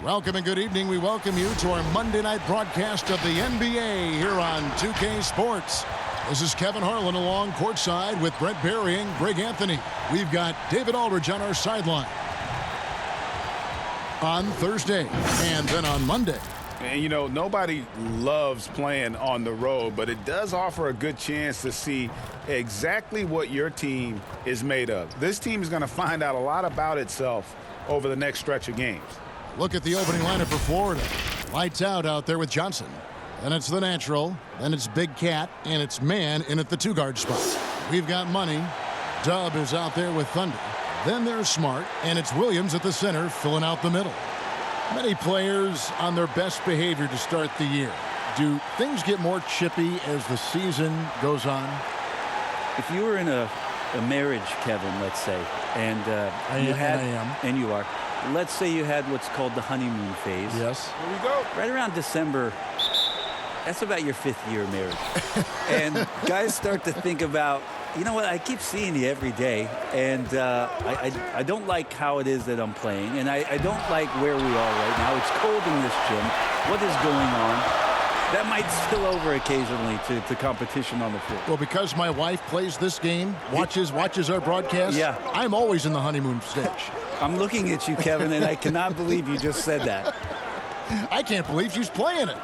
Welcome and good evening. We welcome you to our Monday night broadcast of the NBA here on 2K Sports. This is Kevin Harlan along courtside with Brett Berry and Greg Anthony. We've got David Aldridge on our sideline on Thursday and then on Monday. And, you know, nobody loves playing on the road, but it does offer a good chance to see exactly what your team is made of. This team is going to find out a lot about itself over the next stretch of games. Look at the opening lineup for Florida. Lights out there with Johnson. Then it's the natural. Then it's Big Cat. And it's Man in at the two-guard spot. We've got Money. Dub is out there with Thunder. Then there's Smart. And it's Williams at the center filling out the middle. Many players on their best behavior to start the year. Do things get more chippy as the season goes on? If you were in a marriage, Kevin, let's say, and you are. Let's say you had what's called the honeymoon phase. Yes. Here we go. Right around December, that's about your 5th year of marriage. And guys start to think about, you know what, I keep seeing you every day, and I don't like how it is that I'm playing, and I don't like where we are right now. It's cold in this gym. What is going on? That might spill over occasionally to competition on the field. Well, because my wife plays this game, watches our broadcast, yeah. I'm always in the honeymoon stage. I'm looking at you, Kevin, and I cannot believe you just said that. I can't believe she's playing it.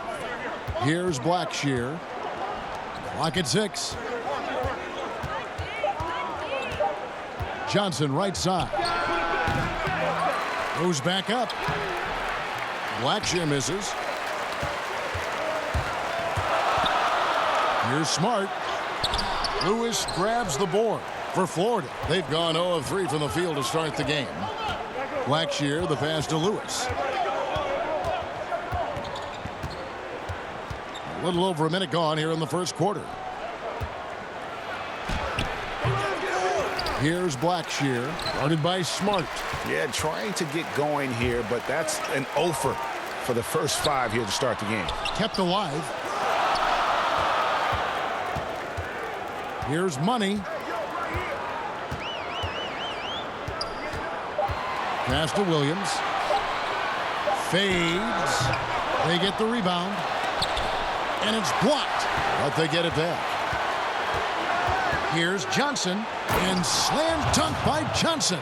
Here's Blackshear. Clock at 6. Johnson right side. Goes back up. Blackshear misses. Here's Smart. Lewis grabs the board for Florida. They've gone 0 of 3 from the field to start the game. Blackshear, the pass to Lewis. A little over a minute gone here in the first quarter. Here's Blackshear, guarded by Smart. Yeah, trying to get going here, but that's an offer for the first 5 here to start the game. Kept alive. Here's Money. Pass to Williams. Fades. They get the rebound. And it's blocked, but they get it back. Here's Johnson. And slam dunk by Johnson.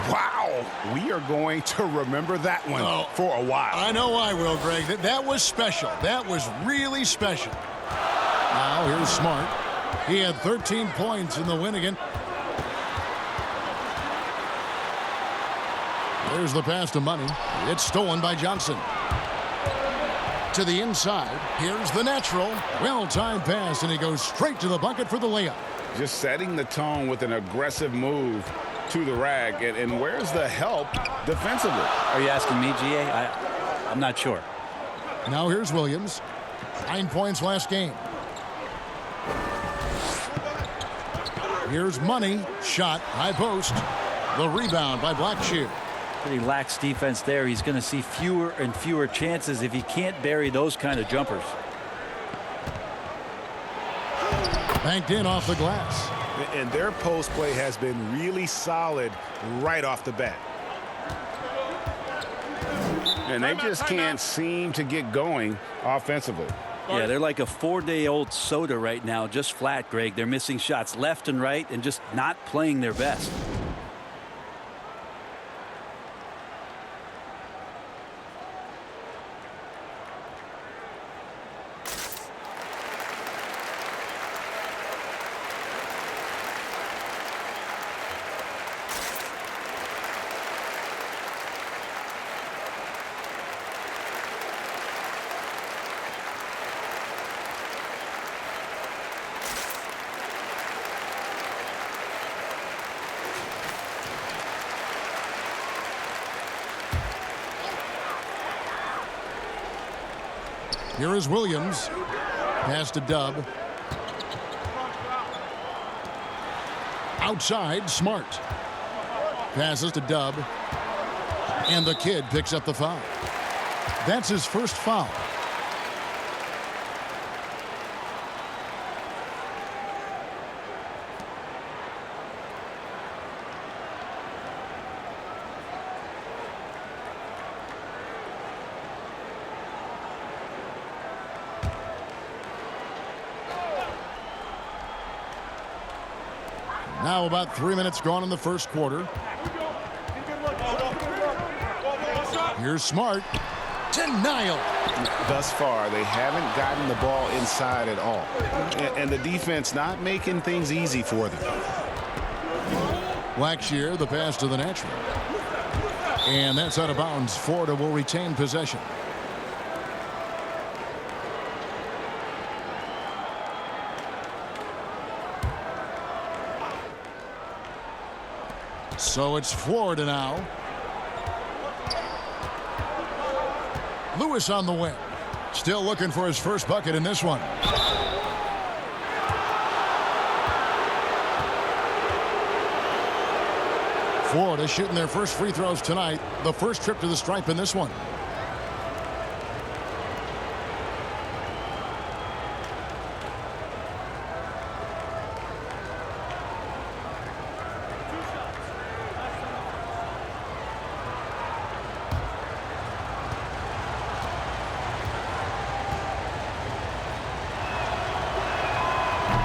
Wow. We are going to remember that one for a while. I know I will, Greg. That was special. That was really special. Now here's Smart. He had 13 points in the win again. There's the pass to Money. It's stolen by Johnson. To the inside. Here's the natural. Well-timed pass, and he goes straight to the bucket for the layup. Just setting the tone with an aggressive move to the rack. And where's the help defensively? Are you asking me, GA? I'm not sure. Now here's Williams. 9 points last game. Here's Money. Shot. High post. The rebound by Blackshear. Pretty lax defense there. He's going to see fewer and fewer chances if he can't bury those kind of jumpers. Banked in off the glass. And their post play has been really solid right off the bat. And they just can't seem to get going offensively. Yeah, they're like a 4-day-old soda right now, just flat, Greg. They're missing shots left and right and just not playing their best. Here is Williams. Pass to Dub. Outside, Smart. Passes to Dub. And the kid picks up the foul. That's his first foul. Now about 3 minutes gone in the first quarter. Here's Smart. Denial. Thus far, they haven't gotten the ball inside at all. And the defense not making things easy for them. Blackshear, the pass to the natural. And that's out of bounds. Florida will retain possession. So it's Florida now. Lewis on the wing. Still looking for his first bucket in this one. Florida shooting their first free throws tonight. The first trip to the stripe in this one.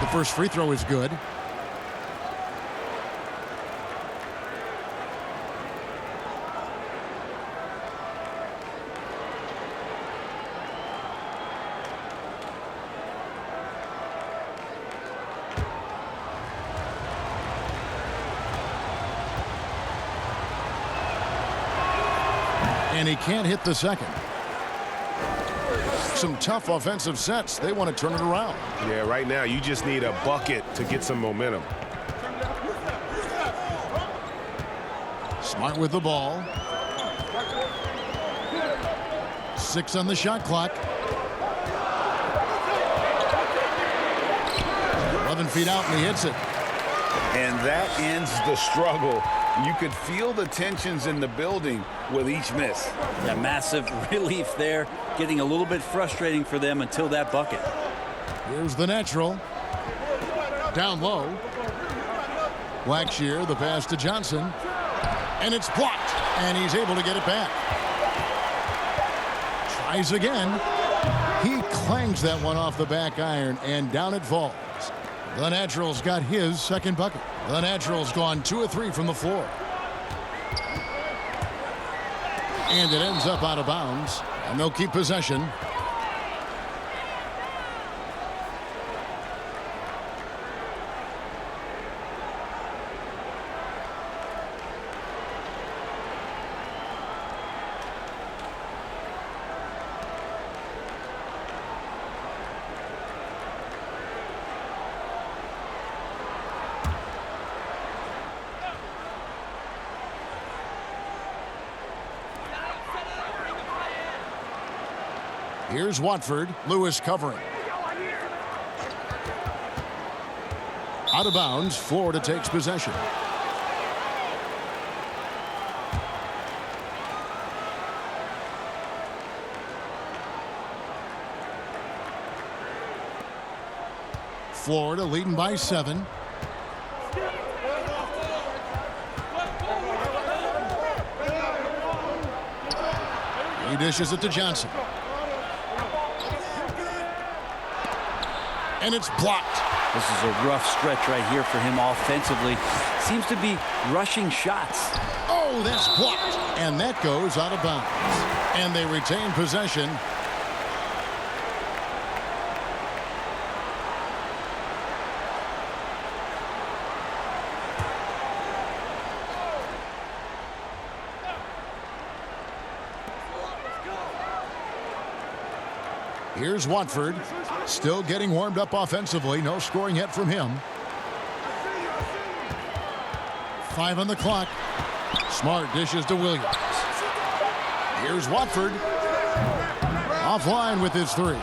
The first free throw is good. And he can't hit the second. Some tough offensive sets. They want to turn it around. Yeah, right now you just need a bucket to get some momentum. Smart with the ball. 6 on the shot clock. 11 feet out and he hits it. And that ends the struggle. You could feel the tensions in the building with each miss. Yeah, massive relief there. Getting a little bit frustrating for them until that bucket. Here's the natural. Down low. Blackshear, the pass to Johnson. And it's blocked. And he's able to get it back. Tries again. He clangs that one off the back iron, and down it falls. The Natural's got his second bucket. The Natural's gone 2 of 3 from the floor. And it ends up out of bounds. And they'll keep possession. Here's Watford. Lewis covering. Out of bounds. Florida takes possession. Florida leading by 7. He dishes it to Johnson. And it's blocked. This is a rough stretch right here for him offensively. Seems to be rushing shots. Oh, that's blocked. And that goes out of bounds. And they retain possession. Here's Watford. Still getting warmed up offensively. No scoring yet from him. 5 on the clock. Smart dishes to Williams. Here's Watford. Offline with his 3.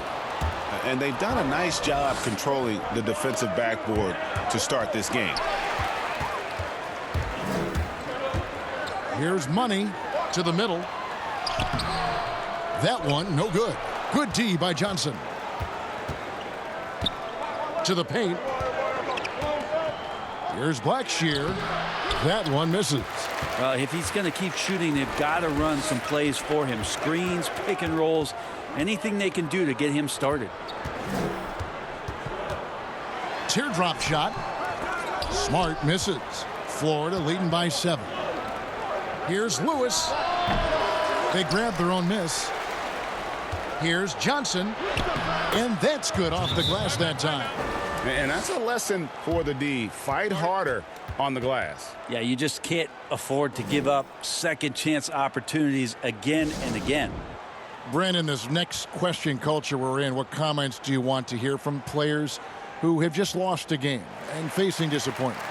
And they've done a nice job controlling the defensive backboard to start this game. Here's Money to the middle. That one, no good. Good D by Johnson. To the paint. Here's Blackshear. That one misses. If he's going to keep shooting, they've got to run some plays for him. Screens, pick and rolls, anything they can do to get him started. Teardrop shot. Smart misses. Florida leading by 7. Here's Lewis. They grab their own miss. Here's Johnson. And that's good off the glass that time. And that's a lesson for the D. Fight harder on the glass. Yeah, you just can't afford to give up second chance opportunities again and again. Brandon, this next question culture we're in, what comments do you want to hear from players who have just lost a game and facing disappointment?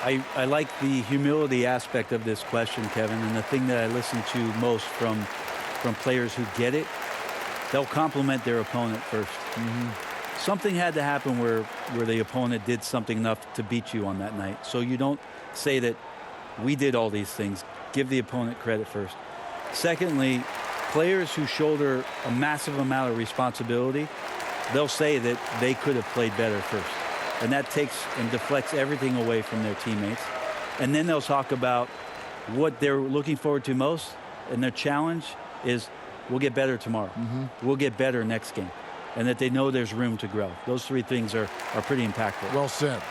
I like the humility aspect of this question, Kevin, and the thing that I listen to most from players who get it, they'll compliment their opponent first. Something had to happen where the opponent did something enough to beat you on that night. So you don't say that we did all these things. Give the opponent credit first. Secondly, players who shoulder a massive amount of responsibility, they'll say that they could have played better first. And that takes and deflects everything away from their teammates. And then they'll talk about what they're looking forward to most. And their challenge is, we'll get better tomorrow. We'll get better next game. And that they know there's room to grow. Those three things are pretty impactful. Well said.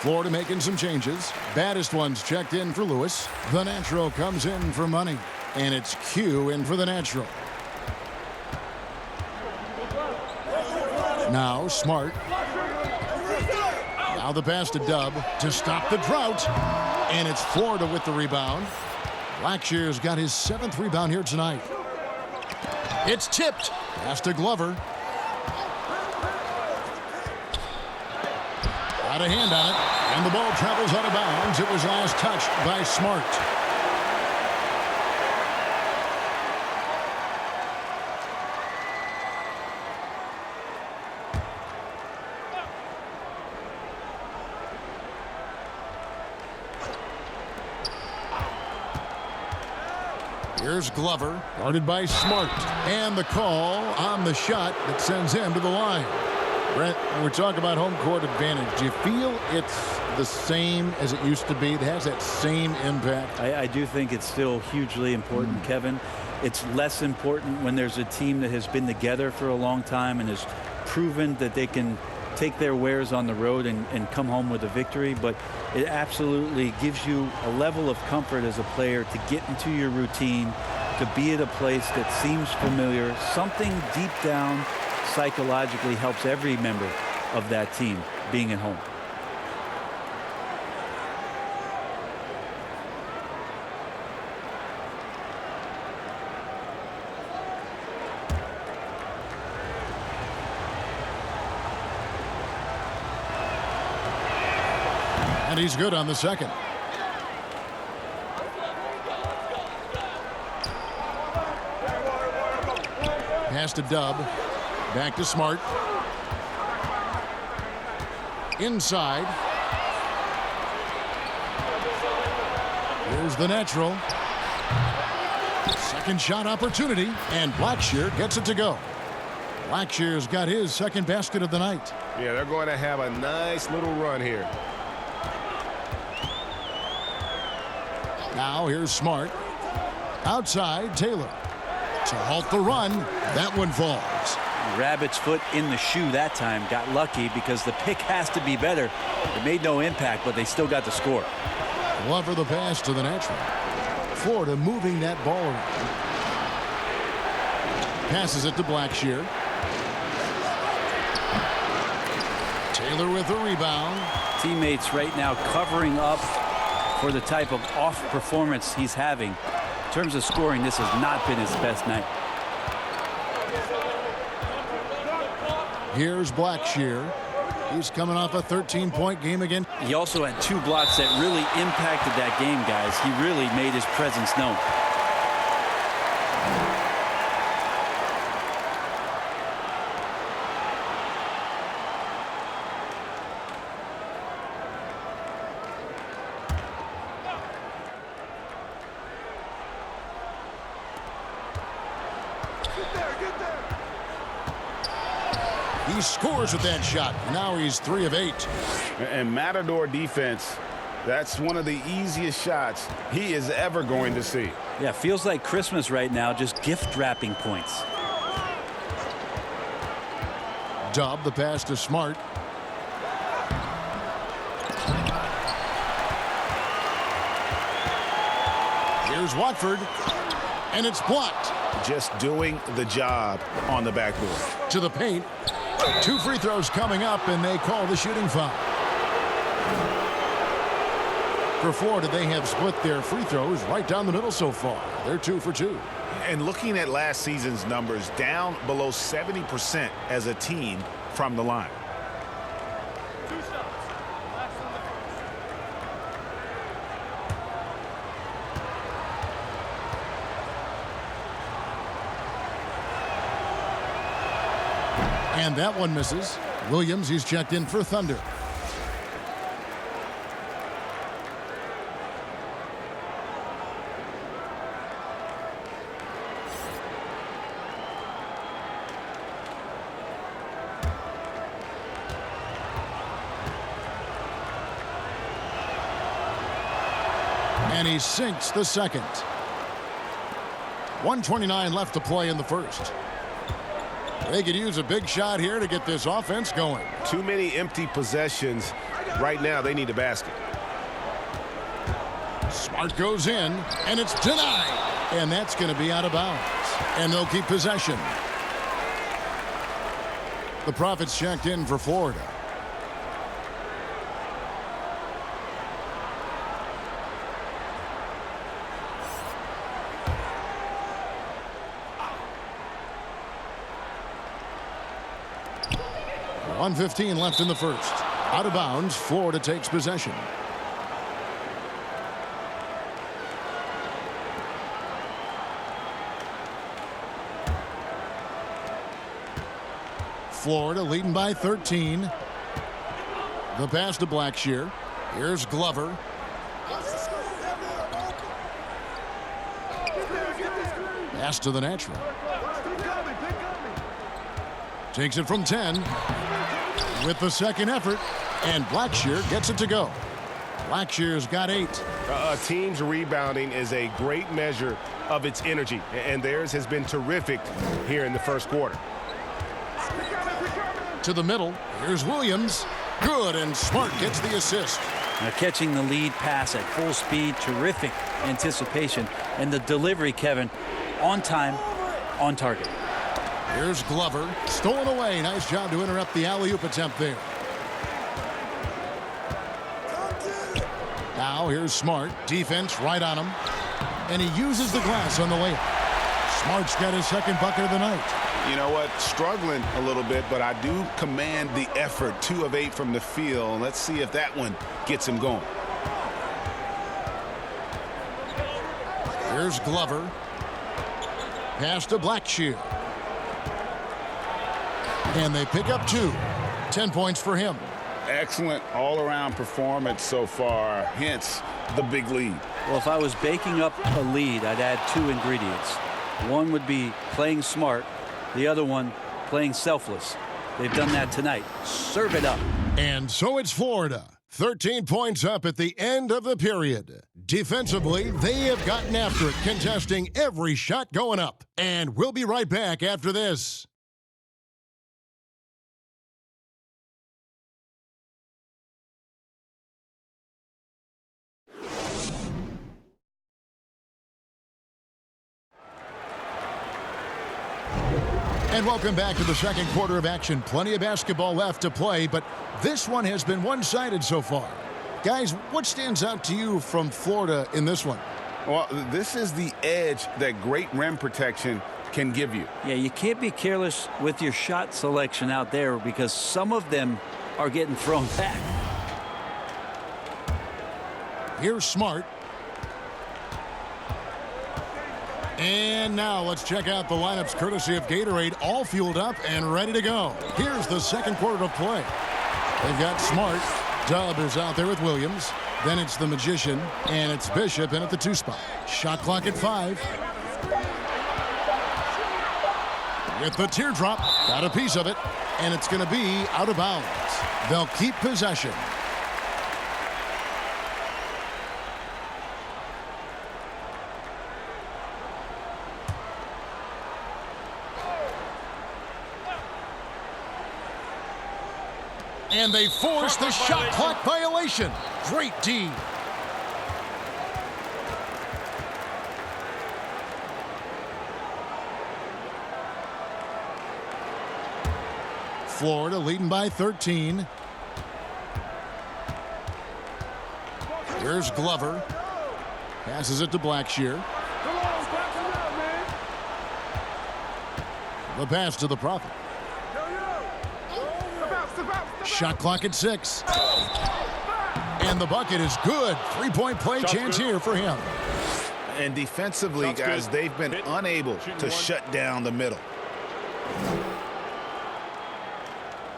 Florida making some changes. Baddest ones checked in for Lewis. The natural comes in for money. And it's Q in for the natural. Now Smart. Now the pass to Dub to stop the drought. And it's Florida with the rebound. Blackshear's got his 7th rebound here tonight. It's tipped. Pass to Glover. Got a hand on it. And the ball travels out of bounds. It was last touched by Smart. Here's Glover, guarded by Smart. And the call on the shot that sends him to the line. Brent, when we talk about home court advantage, do you feel it's the same as it used to be? It has that same impact? I do think it's still hugely important, Kevin. It's less important when there's a team that has been together for a long time and has proven that they can take their wares on the road and come home with a victory. But it absolutely gives you a level of comfort as a player to get into your routine, to be at a place that seems familiar. Something deep down psychologically helps every member of that team being at home. And he's good on the second. Pass to Dub. Back to Smart. Inside. Here's the natural. Second shot opportunity. And Blackshear gets it to go. Blackshear's got his second basket of the night. Yeah, they're going to have a nice little run here. Now here's Smart. Outside, Taylor. To halt the run. That one falls. Rabbit's foot in the shoe that time. Got lucky because the pick has to be better. It made no impact, but they still got the score. Glover the pass to the natural. Florida moving that ball around. Passes it to Blackshear. Taylor with the rebound. Teammates right now covering up for the type of off performance he's having. In terms of scoring, this has not been his best night. Here's Blackshear. He's coming off a 13-point game again. He also had 2 blocks that really impacted that game, guys. He really made his presence known. He scores with that shot. Now he's 3 of 8. And Matador defense, that's one of the easiest shots he is ever going to see. Yeah, feels like Christmas right now, just gift wrapping points. Dub, the pass to Smart. Here's Watford, and it's blocked. Just doing the job on the backboard. To the paint. 2 free throws coming up, and they call the shooting foul. For Florida, they have split their free throws right down the middle so far. They're 2 for 2. And looking at last season's numbers, down below 70% as a team from the line. And that one misses. Williams, he's checked in for Thunder. And he sinks the second. 1:29 left to play in the first. They could use a big shot here to get this offense going. Too many empty possessions. Right now, they need a basket. Smart goes in, and it's denied. And that's going to be out of bounds. And they'll keep possession. The Profits checked in for Florida. .115 left in the first. Out of bounds, Florida takes possession. Florida leading by 13. The pass to Blackshear. Here's Glover. Pass to the natural. Takes it from 10. With the second effort, and Blackshear gets it to go. Blackshear's got 8. A team's rebounding is a great measure of its energy, and theirs has been terrific here in the first quarter. To the middle, here's Williams. Good, and Smart gets the assist. Now catching the lead pass at full speed, terrific anticipation, and the delivery, Kevin, on time, on target. Here's Glover. Stolen away. Nice job to interrupt the alley-oop attempt there. Now here's Smart. Defense right on him. And he uses the glass on the layup. Smart's got his second bucket of the night. You know what? Struggling a little bit, but I do command the effort. 2 of 8 from the field. Let's see if that one gets him going. Here's Glover. Pass to Blackshear. And they pick up 2. 10 points for him. Excellent all-around performance so far, hence the big lead. Well, if I was baking up a lead, I'd add 2 ingredients. One would be playing smart. The other one, playing selfless. They've done that tonight. Serve it up. And so it's Florida. 13 points up at the end of the period. Defensively, they have gotten after it, contesting every shot going up. And we'll be right back after this. And welcome back to the second quarter of action. Plenty of basketball left to play, but this one has been one-sided so far. Guys, what stands out to you from Florida in this one? Well, this is the edge that great rim protection can give you. Yeah, you can't be careless with your shot selection out there because some of them are getting thrown back. Here's Smart. And now let's check out the lineups courtesy of Gatorade, all fueled up and ready to go. Here's the second quarter of play. They've got Smart. Dub is out there with Williams. Then it's the Magician, and it's Bishop in at the 2 spot. Shot clock at 5. With the teardrop, got a piece of it, and it's going to be out of bounds. They'll keep possession. And they force the shot clock violation. Great D. Florida leading by 13. Here's Glover. Passes it to Blackshear. The pass to the Prophet. Shot clock at 6. And the bucket is good. Three-point play chance here for him. And defensively, guys, they've been unable to shut down the middle.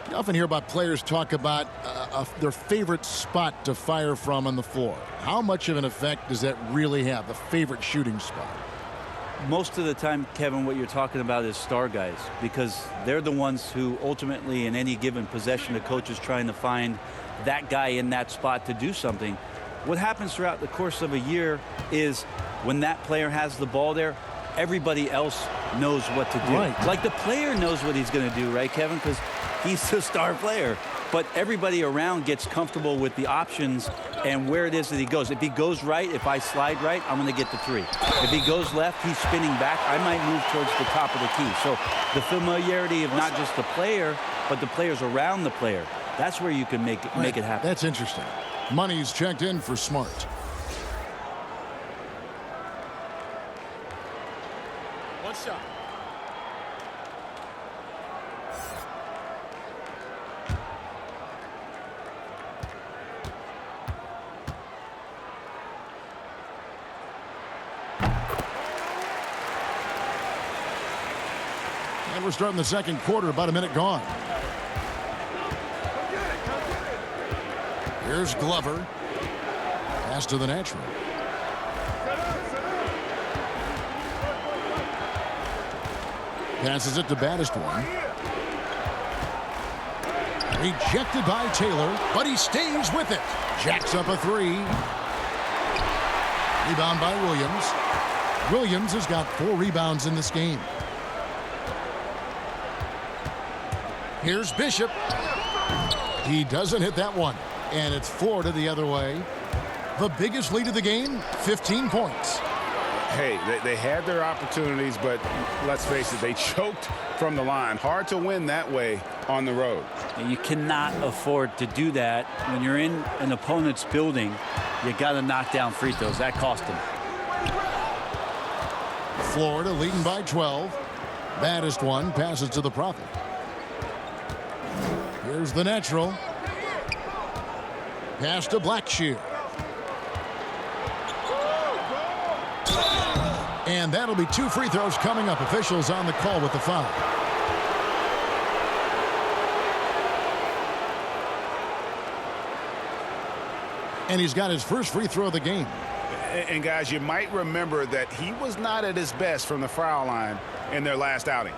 You often hear about players talk about their favorite spot to fire from on the floor. How much of an effect does that really have, the favorite shooting spot? Most of the time, Kevin, what you're talking about is star guys, because they're the ones who ultimately in any given possession, the coach is trying to find that guy in that spot to do something. What happens throughout the course of a year is when that player has the ball there, everybody else knows what to do. Right. Like the player knows what he's going to do, right, Kevin? Because he's the star player. But everybody around gets comfortable with the options and where it is that he goes. If he goes right, if I slide right, I'm going to get the 3. If he goes left, he's spinning back. I might move towards the top of the key. So the familiarity of not just the player, but the players around the player, that's where you can make it happen. That's interesting. Money's checked in for Smart. One shot. And we're starting the second quarter, about a minute gone. Here's Glover. Pass to the natural. Passes it to baddest one. Rejected by Taylor, but he stays with it. Jacks up a 3. Rebound by Williams. Williams has got 4 rebounds in this game. Here's Bishop. He doesn't hit that one. And it's Florida the other way. The biggest lead of the game, 15 points. Hey, they had their opportunities, but let's face it, they choked from the line. Hard to win that way on the road. You cannot afford to do that. When you're in an opponent's building, you got to knock down free throws. That cost them. Florida leading by 12. Baddest one passes to the Prophet. Here's the natural. Pass to Blackshear. And that'll be 2 free throws coming up. Officials on the call with the foul. And he's got his first free throw of the game. And guys, you might remember that he was not at his best from the foul line in their last outing.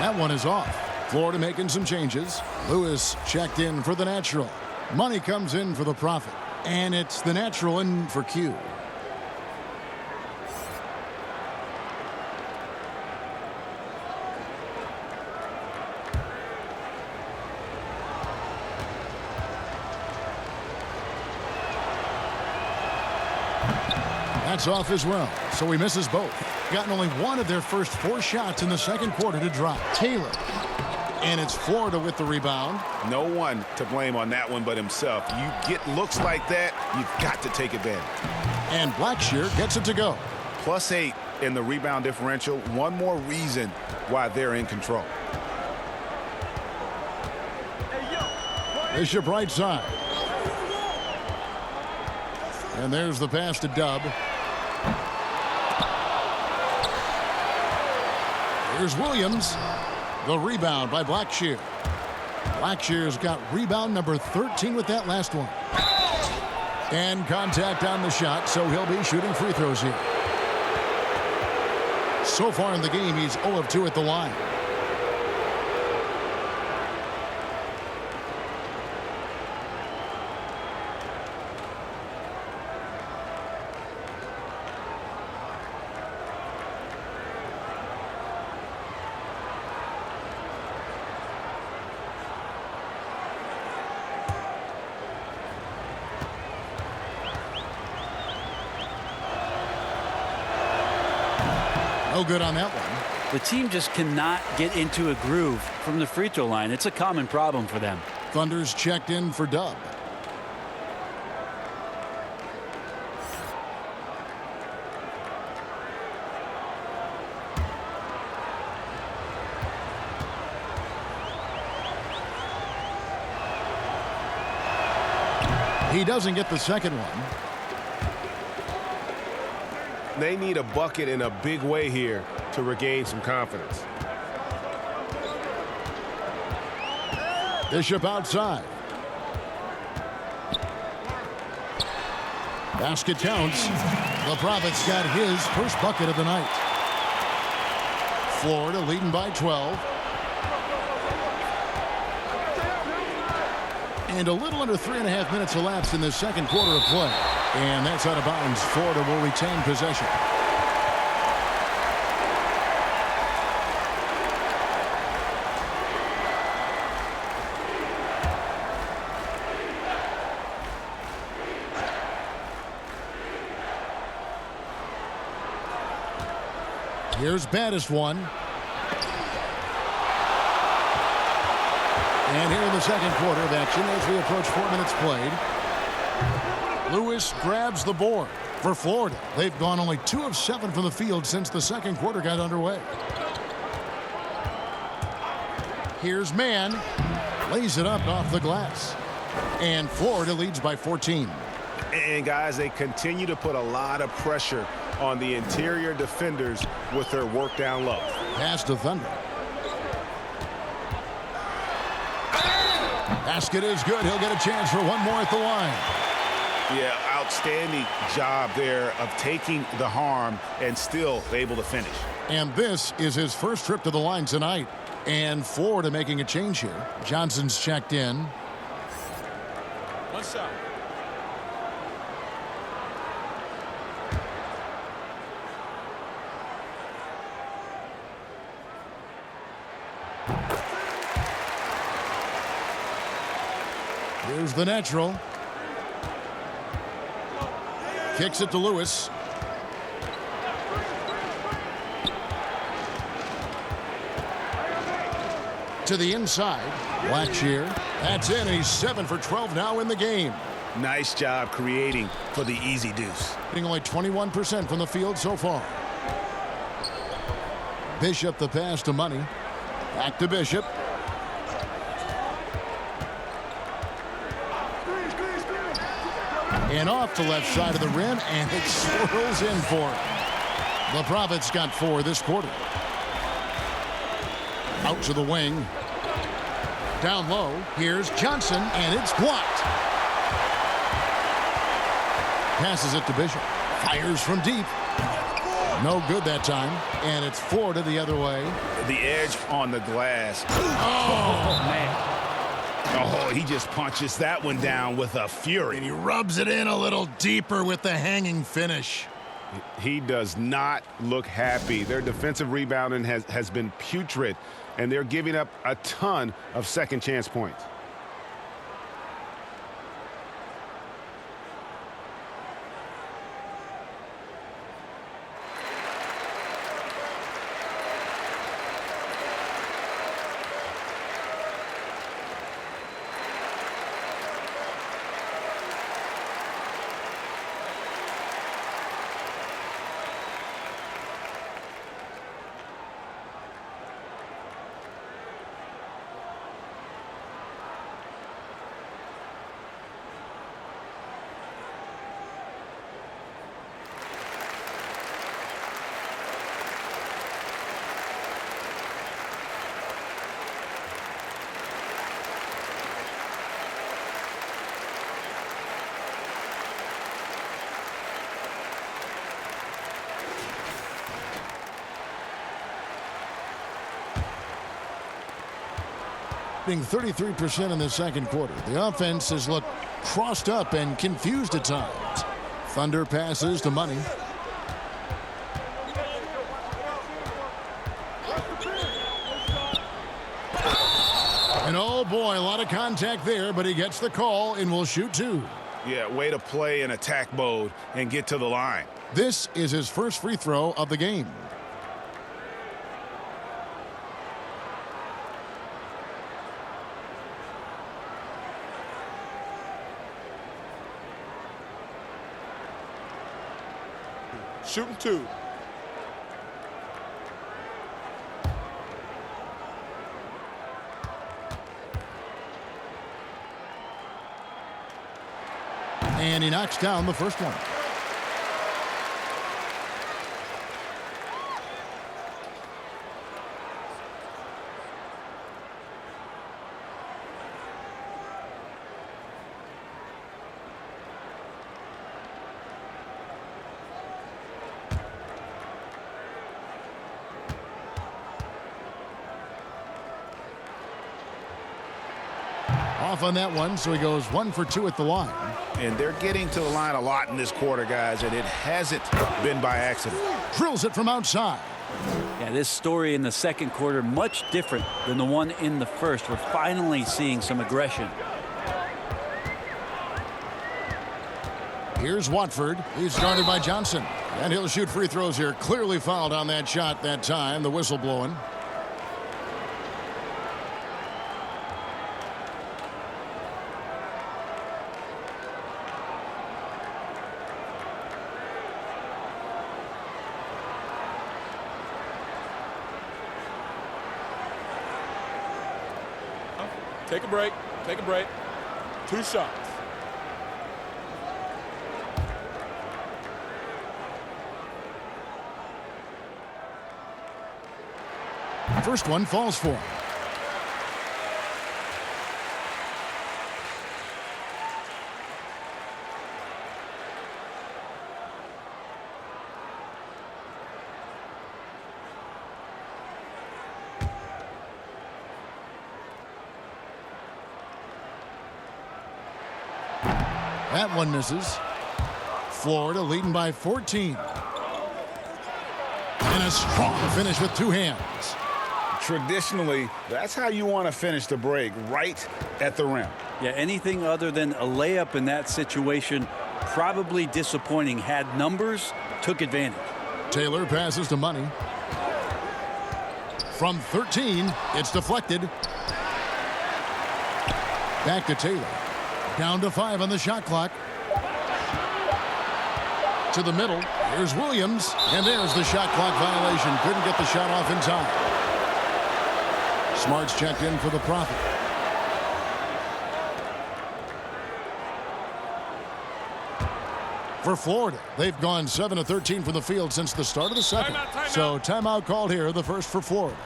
That one is off. Florida making some changes. Lewis checked in for the natural. Money comes in for the Prophet. And it's the natural in for Q. That's off as well, so he misses both. Gotten only one of their first 4 shots in the second quarter to drop. Taylor. And it's Florida with the rebound. No one to blame on that one but himself. You get looks like that, you've got to take advantage. And Blackshear gets it to go. +8 in the rebound differential. One more reason why they're in control. Bishop right side. And there's the pass to Dub. Here's Williams. The rebound by Blackshear. Blackshear's got rebound number 13 with that last one. And contact on the shot, so he'll be shooting free throws here. So far in the game, he's 0 of 2 at the line. No good on that one. The team just cannot get into a groove from the free throw line. It's a common problem for them. Thunder's checked in for Dub. He doesn't get the second one. They need a bucket in a big way here to regain some confidence. Bishop outside. Basket counts. The Prophet's got his first bucket of the night. Florida leading by 12. And a little under 3.5 minutes elapsed in the second quarter of play. And that's out of bounds. Florida will retain possession. Here's baddest one. And here in the second quarter of action as we approach 4 minutes played. Lewis grabs the board for Florida. They've gone only 2 of 7 from the field since the second quarter got underway. Here's Mann. Lays it up off the glass. And Florida leads by 14. And guys, they continue to put a lot of pressure on the interior defenders with their work down low. Pass to Thunder. Basket is good. He'll get a chance for one more at the line. Yeah, outstanding job there of taking the harm and still able to finish. And this is his first trip to the line tonight. And Florida making a change here. Johnson's checked in. One shot. Here's the natural. Kicks it to Lewis. To the inside. Blackshear. That's in. He's 7 for 12 now in the game. Nice job creating for the easy deuce. Hitting only 21% from the field so far. Bishop the pass to Money. Back to Bishop. And off the left side of the rim, and it swirls in for him. The Prophet's got 4 this quarter. Out to the wing. Down low, here's Johnson, and it's blocked. Passes it to Bishop. Fires from deep. No good that time, and it's Florida the other way. The edge on the glass. Oh, man. Oh, he just punches that one down with a fury. And he rubs it in a little deeper with the hanging finish. He does not look happy. Their defensive rebounding has been putrid, and they're giving up a ton of second chance points. Being 33% in the second quarter. The offense has looked crossed up and confused at times. Thunder passes to Money. And oh boy, a lot of contact there, but he gets the call and will shoot 2. Yeah, way to play in attack mode and get to the line. This is his first free throw of the game. Shooting 2. And he knocks down the first one. Off on that one, so he goes 1 for 2 at the line. And they're getting to the line a lot in this quarter, guys, and it hasn't been by accident. Drills it from outside. Yeah, this story in the second quarter much different than the one in the first. We're finally seeing some aggression. Here's Watford. He's guarded by Johnson. And he'll shoot free throws here. Clearly fouled on that shot that time. The whistle blowing. Take a break. Take a break. 2 shots. First one falls for him. That one misses. Florida leading by 14. And a strong finish with 2 hands. Traditionally, that's how you want to finish the break, right at the rim. Yeah, anything other than a layup in that situation, probably disappointing. Had numbers, took advantage. Taylor passes to Money. From 13, it's deflected. Back to Taylor. Down to 5 on the shot clock. To the middle. Here's Williams. And there's the shot clock violation. Couldn't get the shot off in time. Smart's checked in for the Prophet. For Florida, they've gone 7 of 13 from the field since the start of the second. So timeout called here, the first for Florida.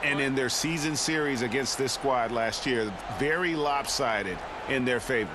And in their season series against this squad last year, very lopsided in their favor.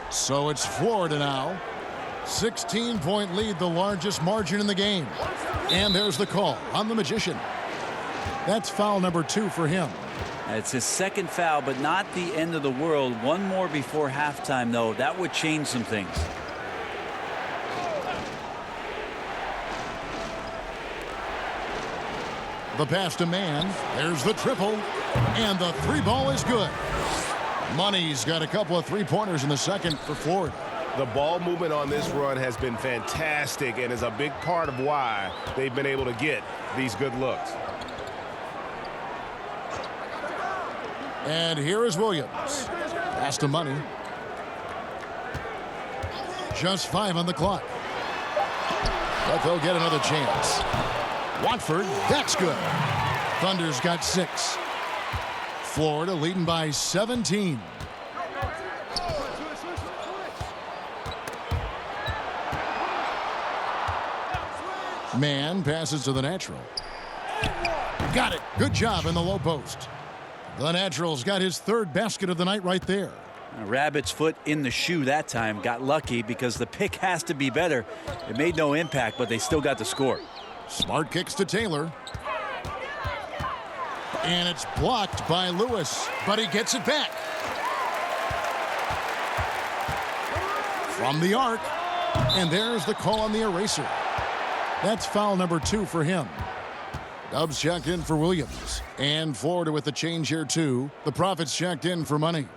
So it's Florida now. 16-point lead, the largest margin in the game. And there's the call on the Magician. That's foul number 2 for him. It's his second foul, but not the end of the world. One more before halftime, though. That would change some things. The pass to Mann. There's the triple. And the 3-ball is good. Money's got a couple of 3-pointers in the second for Florida. The ball movement on this run has been fantastic and is a big part of why they've been able to get these good looks. And here is Williams. Pass to Money. Just 5 on the clock. But they'll get another chance. Watford, that's good. Thunder's got 6. Florida leading by 17. Man passes to the natural. Got it. Good job in the low post. The natural's got his third basket of the night right there. Rabbit's foot in the shoe that time. Got lucky because the pick has to be better. It made no impact, but they still got the score. Smart kicks to Taylor. And it's blocked by Lewis, but he gets it back. From the arc. And there's the call on the eraser. That's foul number 2 for him. Dubs checked in for Williams. And Florida with the change here, too. The Profits checked in for money.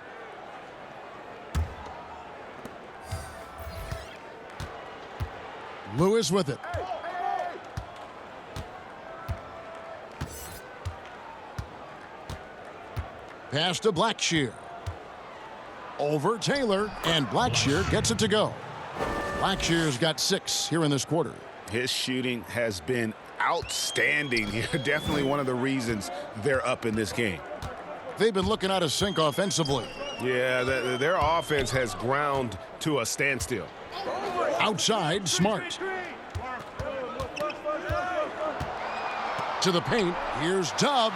Lewis with it. Pass to Blackshear. Over Taylor, and Blackshear gets it to go. Blackshear's got 6 here in this quarter. His shooting has been outstanding here. Definitely one of the reasons they're up in this game. They've been looking out of sync offensively. Yeah, their offense has ground to a standstill. Outside, Smart. To the paint, here's Dub.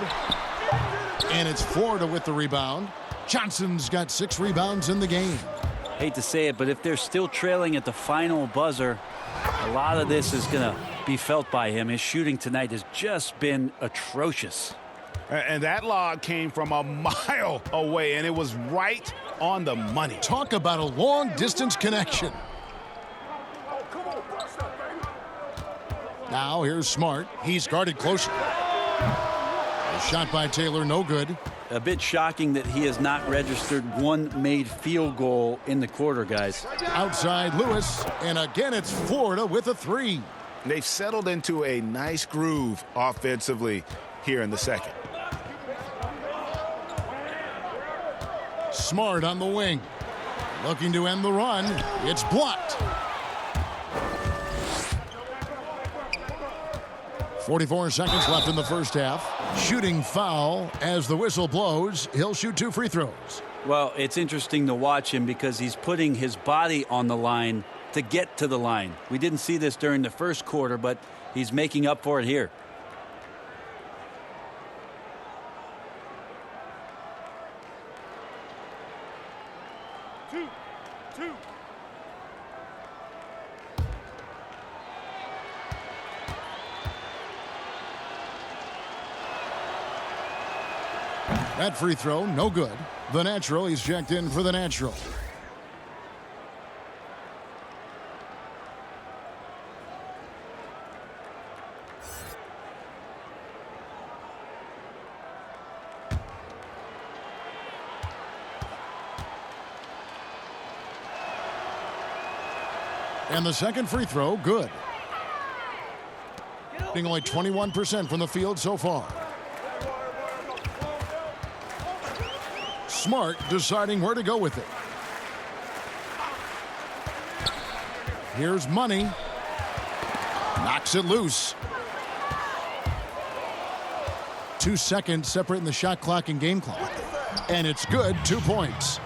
And it's Florida with the rebound. Johnson's got 6 rebounds in the game. Hate to say it, but if they're still trailing at the final buzzer, a lot of this is going to be felt by him. His shooting tonight has just been atrocious. And that log came from a mile away, and it was right on the money. Talk about a long-distance connection. Now here's Smart. He's guarded closely. A shot by Taylor, no good. A bit shocking that he has not registered one made field goal in the quarter, guys. Outside Lewis, and again it's Florida with a 3. They've settled into a nice groove offensively here in the second. Smart on the wing. Looking to end the run. It's blocked. 44 seconds left in the first half. Shooting foul as the whistle blows. He'll shoot 2 free throws. Well, it's interesting to watch him because he's putting his body on the line to get to the line. We didn't see this during the first quarter, but he's making up for it here. That free throw, no good. The natural, he's checked in for the natural. And the second free throw, good. Being only 21% from the field so far. Smart deciding where to go with it. Here's Money. Knocks it loose. 2 seconds separating the shot clock and game clock. And it's good, 2 points.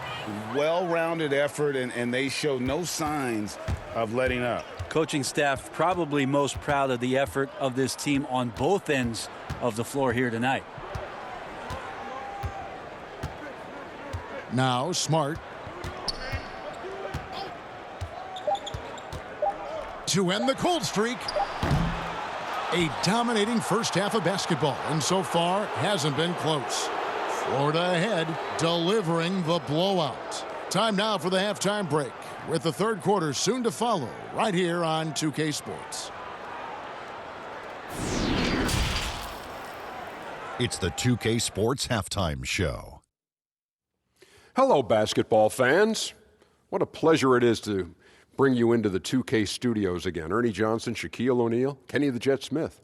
Well-rounded effort, and they show no signs of letting up. Coaching staff probably most proud of the effort of this team on both ends of the floor here tonight. Now Smart. To end the cold streak. A dominating first half of basketball, and so far hasn't been close. Florida ahead, delivering the blowout. Time now for the halftime break, with the third quarter soon to follow, right here on 2K Sports. It's the 2K Sports Halftime Show. Hello, basketball fans. What a pleasure it is to bring you into the 2K studios again. Ernie Johnson, Shaquille O'Neal, Kenny the Jet Smith.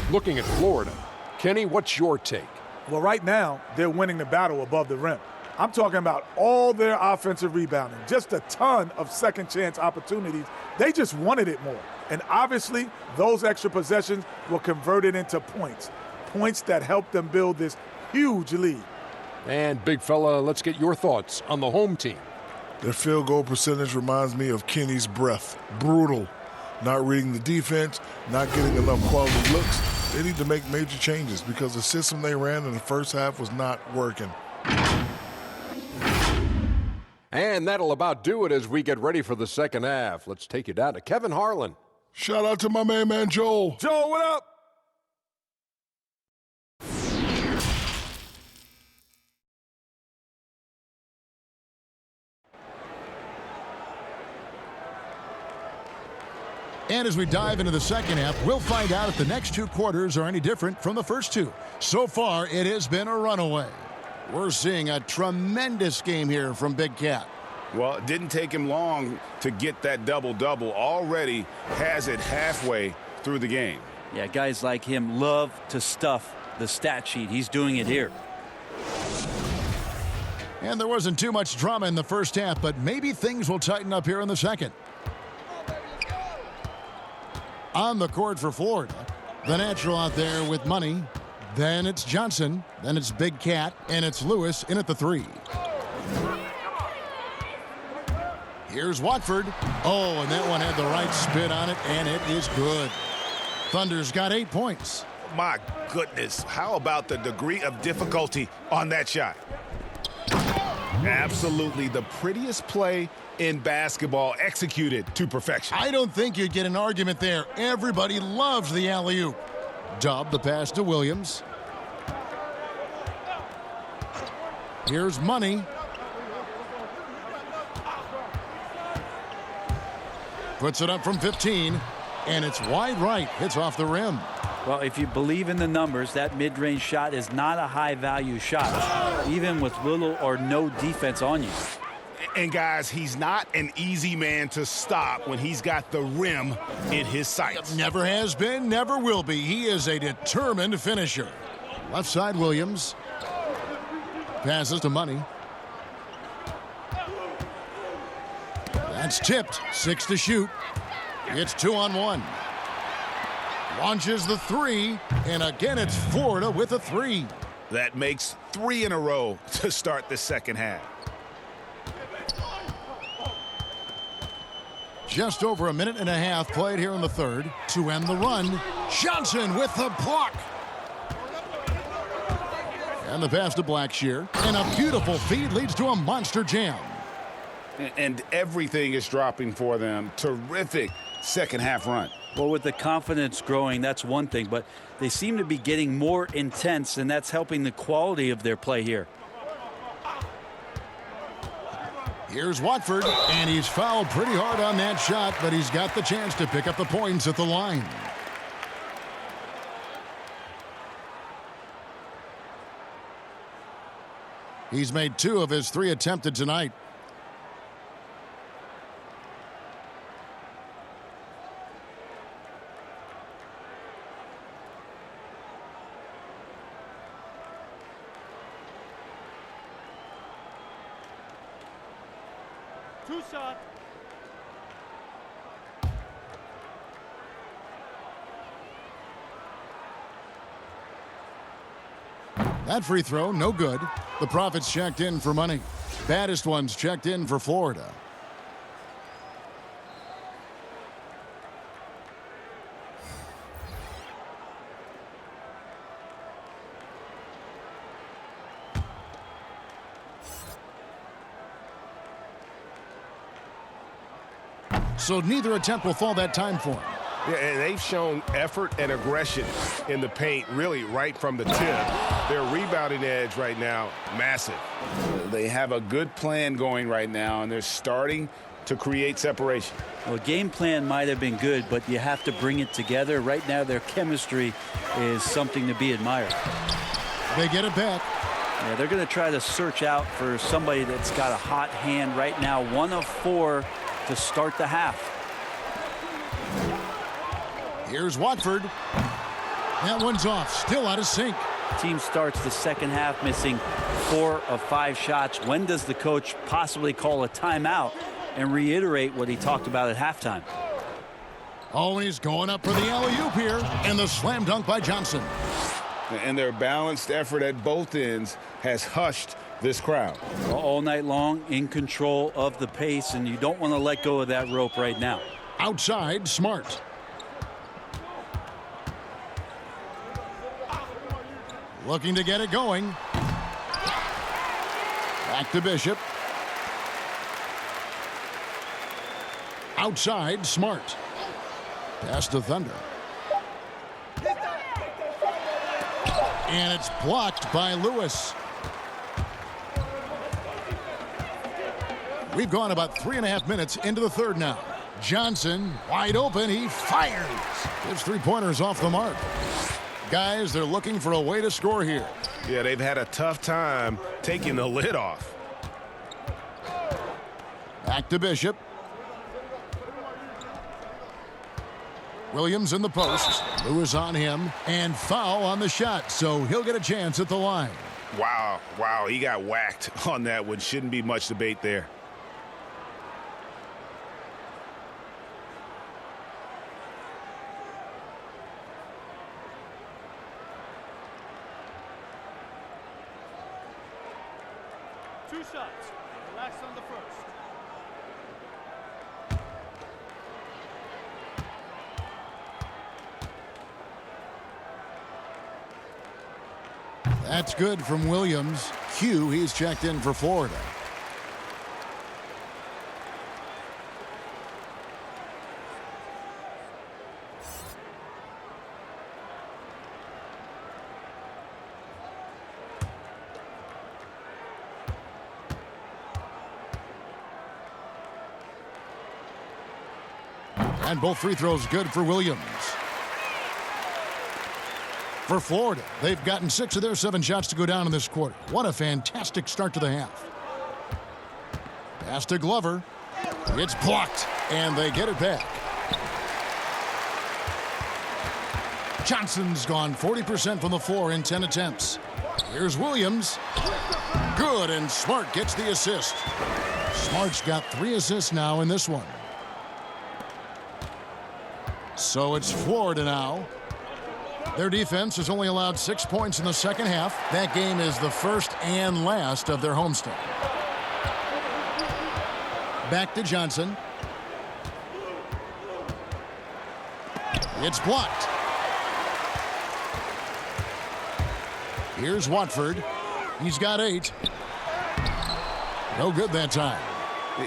Looking at Florida. Kenny, what's your take? Well, right now, they're winning the battle above the rim. I'm talking about all their offensive rebounding, just a ton of second chance opportunities. They just wanted it more. And obviously, those extra possessions were converted into points. Points that helped them build this huge lead. And big fella, let's get your thoughts on the home team. Their field goal percentage reminds me of Kenny's breath. Brutal. Not reading the defense, not getting enough quality looks. They need to make major changes because the system they ran in the first half was not working. And that'll about do it as we get ready for the second half. Let's take you down to Kevin Harlan. Shout out to my man Joel. Joel, what up? And as we dive into the second half, we'll find out if the next two quarters are any different from the first two. So far, it has been a runaway. We're seeing a tremendous game here from Big Cat. Well, it didn't take him long to get that double-double. Already has it halfway through the game. Yeah, guys like him love to stuff the stat sheet. He's doing it here. And there wasn't too much drama in the first half, but maybe things will tighten up here in the second. On the court for Florida, the natural out there with money. Then it's Johnson. Then it's Big Cat. And it's Lewis in at the 3. Here's Watford. Oh, and that one had the right spin on it, and it is good. Thunder's got 8 points. My goodness, how about the degree of difficulty on that shot? Absolutely the prettiest play in basketball, executed to perfection. I don't think you'd get an argument there. Everybody loves the alley-oop. Dub the pass to Williams. Here's Money. Puts it up from 15, and it's wide right. Hits off the rim. Well, if you believe in the numbers, that mid-range shot is not a high-value shot, even with little or no defense on you. And guys, he's not an easy man to stop when he's got the rim in his sights. Never has been, never will be. He is a determined finisher. Left side, Williams. Passes to Money. That's tipped. 6 to shoot. It's 2-on-1. Launches the 3, and again it's Florida with a 3. That makes 3 in a row to start the second half. Just over a minute and a half played here in the third. To end the run, Johnson with the block. And the pass to Blackshear. And a beautiful feed leads to a monster jam. And everything is dropping for them. Terrific second half run. Well, with the confidence growing, that's one thing, but they seem to be getting more intense, and that's helping the quality of their play here. Here's Watford, and he's fouled pretty hard on that shot, but he's got the chance to pick up the points at the line. He's made 2 of his 3 attempted tonight. Shot. That free throw, no good. The Profits checked in for Money. Baddest ones checked in for Florida. So neither attempt will fall that time for him. Yeah, and they've shown effort and aggression in the paint, really right from the tip. Their rebounding edge right now, massive. They have a good plan going right now, and they're starting to create separation. Well, game plan might have been good, but you have to bring it together. Right now, their chemistry is something to be admired. They get it back. Yeah, they're going to try to search out for somebody that's got a hot hand right now. 1 of 4 to start the half. Here's Watford. That one's off, still out of sync. Team starts the second half missing 4 of 5 shots. When does the coach possibly call a timeout and reiterate what he talked about at halftime? Oh, and he's going up for the alley-oop here, and the slam dunk by Johnson. And their balanced effort at both ends has hushed this crowd. All night long, in control of the pace, and you don't want to let go of that rope right now. Outside, Smart. Looking to get it going. Back to Bishop. Outside, Smart. Pass to Thunder. And it's blocked by Lewis. We've gone about 3.5 minutes into the third now. Johnson, wide open, he fires. Gives three-pointers off the mark. Guys, they're looking for a way to score here. Yeah, they've had a tough time taking the lid off. Back to Bishop. Williams in the post. Lewis on him. And foul on the shot, so he'll get a chance at the line. Wow, he got whacked on that one. Shouldn't be much debate there. Two shots. Relax on the first. That's good from Williams. Q, he's checked in for Florida. And both free throws good for Williams. For Florida, they've gotten 6 of their 7 shots to go down in this quarter. What a fantastic start to the half. Pass to Glover. It's blocked, and they get it back. Johnson's gone 40% from the floor in 10 attempts. Here's Williams. Good, and Smart gets the assist. Smart's got 3 assists now in this one. So it's Florida now. Their defense has only allowed 6 points in the second half. That game is the first and last of their homestand. Back to Johnson. It's blocked. Here's Watford. He's got 8. No good that time.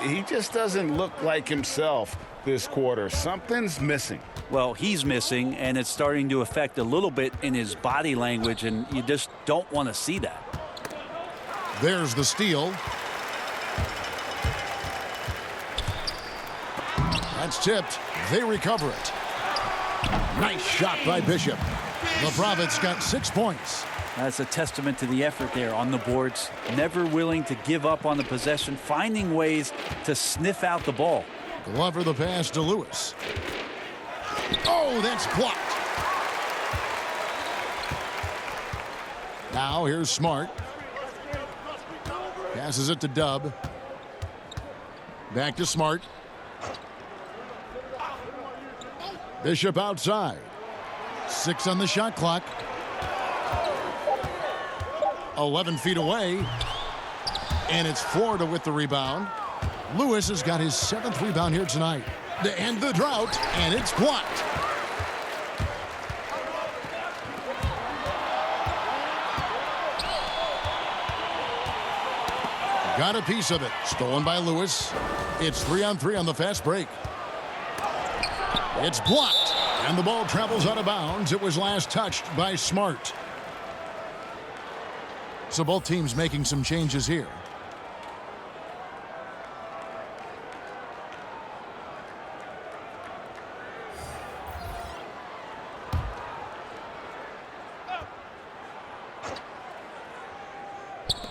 He just doesn't look like himself this quarter. Something's missing. Well, he's missing, and it's starting to affect a little bit in his body language, and you just don't want to see that. There's the steal. That's tipped. They recover it. Nice shot by Bishop. The Prophets got 6 points. That's a testament to the effort there on the boards. Never willing to give up on the possession, finding ways to sniff out the ball. Glover the pass to Lewis. Oh, that's blocked. Now here's Smart. Passes it to Dub. Back to Smart. Bishop outside. 6 on the shot clock. 11 feet away. And it's Florida with the rebound. Lewis has got his 7th rebound here tonight. To end the drought, and it's blocked. Got a piece of it. Stolen by Lewis. It's 3-on-3 on the fast break. It's blocked, and the ball travels out of bounds. It was last touched by Smart. So both teams making some changes here.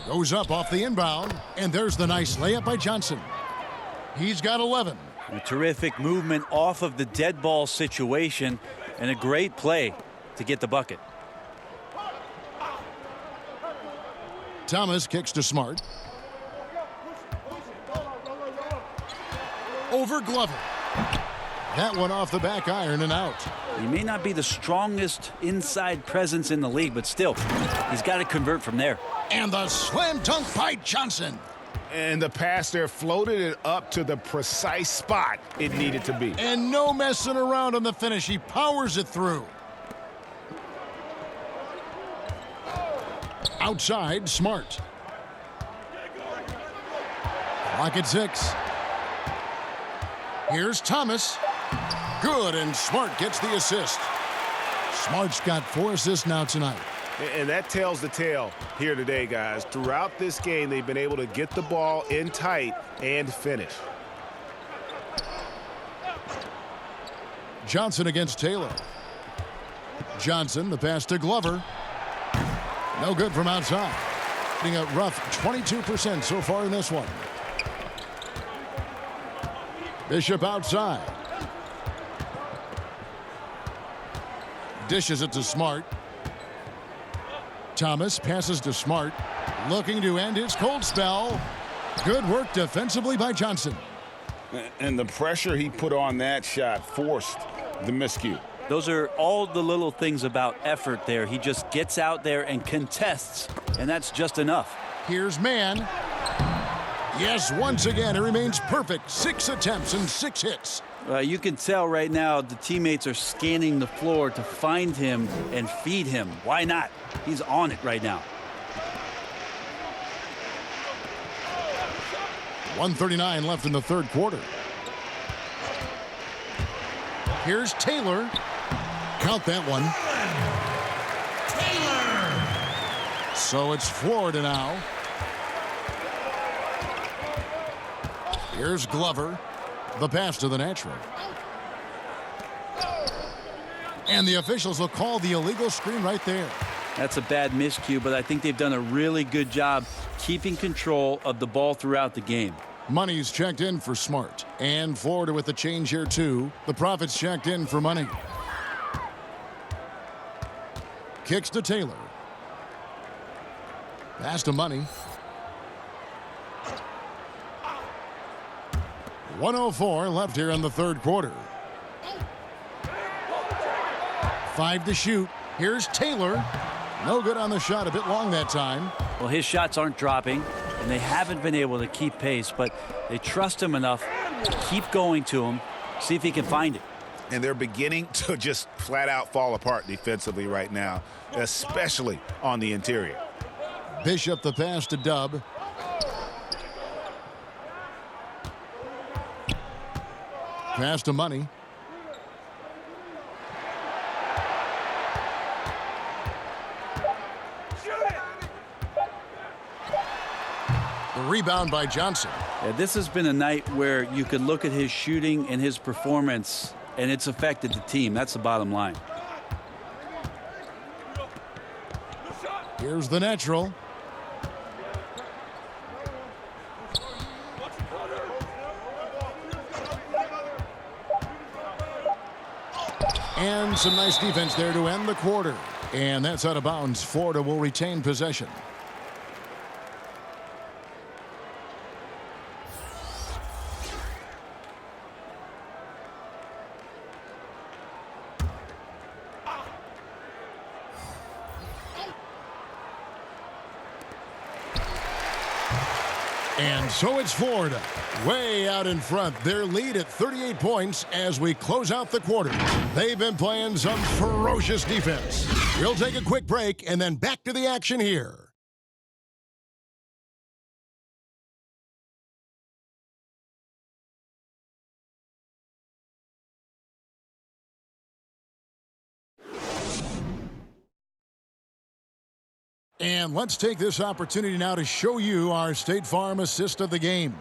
Goes up off the inbound, and there's the nice layup by Johnson. He's got 11. A terrific movement off of the dead ball situation, and a great play to get the bucket. Thomas kicks to Smart. Over Glover. That one off the back iron and out. He may not be the strongest inside presence in the league, but still, he's got to convert from there. And the slam dunk by Johnson. And the pass there floated it up to the precise spot it needed to be. And no messing around on the finish. He powers it through. Outside, Smart. Clock at 6. Here's Thomas. Good, and Smart gets the assist. Smart's got 4 assists now tonight. And that tells the tale here today, guys. Throughout this game, they've been able to get the ball in tight and finish. Johnson against Taylor. Johnson, the pass to Glover. No good from outside. Getting a rough 22% so far in this one. Bishop outside. Dishes it to Smart. Thomas passes to Smart. Looking to end his cold spell. Good work defensively by Johnson. And the pressure he put on that shot forced the miscue. Those are all the little things about effort there. He just gets out there and contests, and that's just enough. Here's Mann. Yes, once again, it remains perfect. 6 attempts and 6 hits. You can tell right now the teammates are scanning the floor to find him and feed him. Why not? He's on it right now. 1:39 left in the third quarter. Here's Taylor. Count that one. Taylor. So it's Florida now. Here's Glover. The pass to the natural. And the officials will call the illegal screen right there. That's a bad miscue, but I think they've done a really good job keeping control of the ball throughout the game. Money's checked in for Smart. And Florida with the change here, too. The Profits checked in for Money. Kicks to Taylor. Pass to Money. 1:04 left here in the third quarter. 5 to shoot. Here's Taylor. No good on the shot. A bit long that time. Well, his shots aren't dropping, and they haven't been able to keep pace, but they trust him enough to keep going to him, see if he can find it. And they're beginning to just flat out fall apart defensively right now, especially on the interior. Bishop the pass to Dub. Pass to Money. The rebound by Johnson. Yeah, this has been a night where you could look at his shooting and his performance, and it's affected the team. That's the bottom line. Here's the natural. And some nice defense there to end the quarter. And that's out of bounds. Florida will retain possession. And so it's Florida, way out in front. Their lead at 38 points as we close out the quarter. They've been playing some ferocious defense. We'll take a quick break and then back to the action here. And let's take this opportunity now to show you our State Farm assist of the game.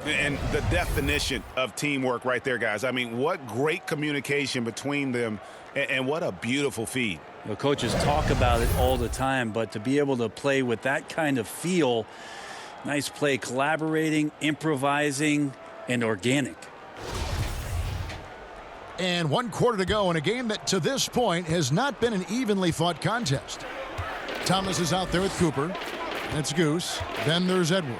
And the definition of teamwork right there, guys. I mean, what great communication between them, and what a beautiful feed. The coaches talk about it all the time, but to be able to play with that kind of feel, nice play, collaborating, improvising, and organic. And 1 quarter to go in a game that to this point has not been an evenly fought contest. Thomas is out there with Cooper. It's Goose. Then there's Edwards.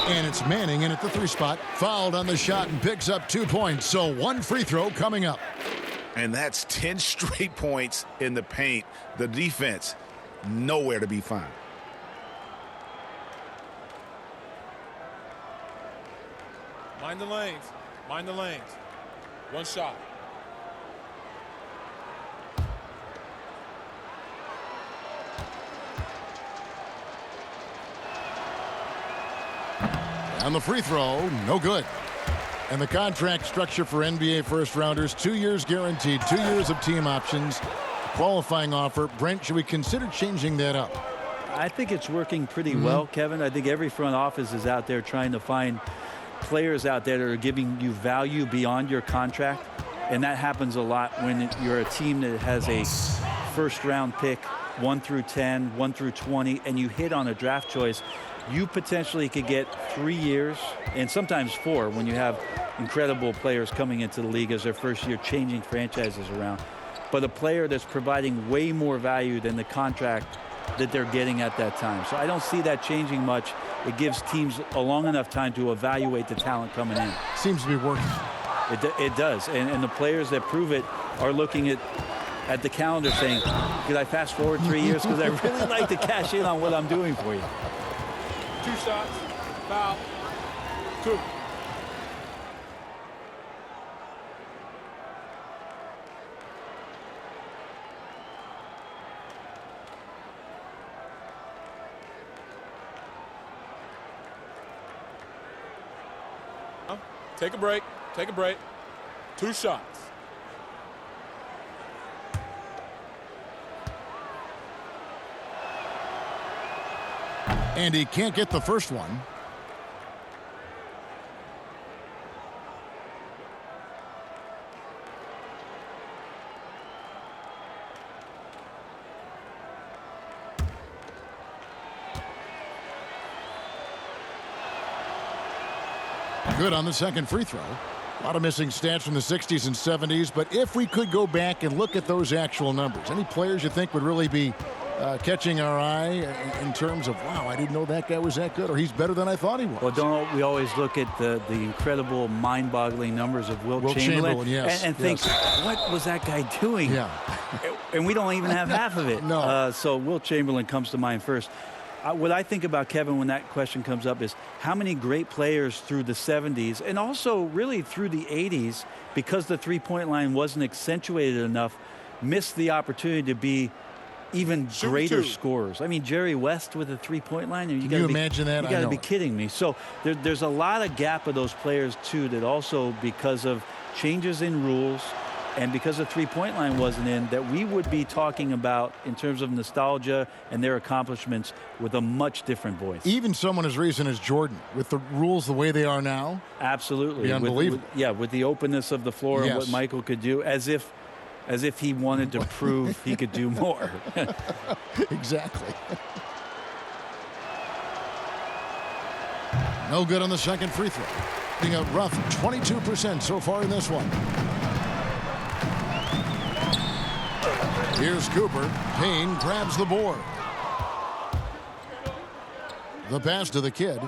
And it's Manning in at the 3 spot. Fouled on the shot and picks up 2 points. So 1 free throw coming up. And that's 10 straight points in the paint. The defense, nowhere to be found. Mind the lanes. Mind the lanes. 1 shot. And the free throw, no good. And the contract structure for NBA first-rounders, 2 years guaranteed, 2 years of team options, qualifying offer. Brent, should we consider changing that up? I think it's working pretty well, Kevin. I think every front office is out there trying to find players out there that are giving you value beyond your contract. And that happens a lot when you're a team that has a first-round pick, 1 through 10, 1 through 20, and you hit on a draft choice. You potentially could get 3 years and sometimes 4 when you have incredible players coming into the league as their first year, changing franchises around. But a player that's providing way more value than the contract that they're getting at that time. So I don't see that changing much. It gives teams a long enough time to evaluate the talent coming in. Seems to be working. It does. And the players that prove it are looking at the calendar saying, could I fast forward 3 years? Because I really like to cash in on what I'm doing for you. 2 shots. Foul. 2. Take a break. Take a break. 2 shots. And he can't get the first one. Good on the second free throw. A lot of missing stats from the 60s and 70s, but if we could go back and look at those actual numbers, any players you think would really be catching our eye in terms of, wow, I didn't know that guy was that good, or he's better than I thought he was? Well, don't we always look at the incredible, mind-boggling numbers of Wilt Chamberlain yes, and think, what was that guy doing? Yeah. And we don't even have half of it. No. So Wilt Chamberlain comes to mind first. What I think about, Kevin, when that question comes up is how many great players through the 70s and also really through the 80s, because the three-point line wasn't accentuated enough, missed the opportunity to be even greater scorers. I mean, Jerry West with a three-point line. Can you imagine that? You got to be kidding me. So there's a lot of gap of those players, too, that also because of changes in rules and because the three-point line wasn't in, that we would be talking about in terms of nostalgia and their accomplishments with a much different voice. Even someone as recent as Jordan, with the rules the way they are now. Absolutely. Be unbelievable. With the openness of the floor and what Michael could do, as if he wanted to prove he could do more. Exactly. No good on the second free throw. Being a rough 22% so far in this one. Here's Cooper. Payne grabs the board. The pass to the kid.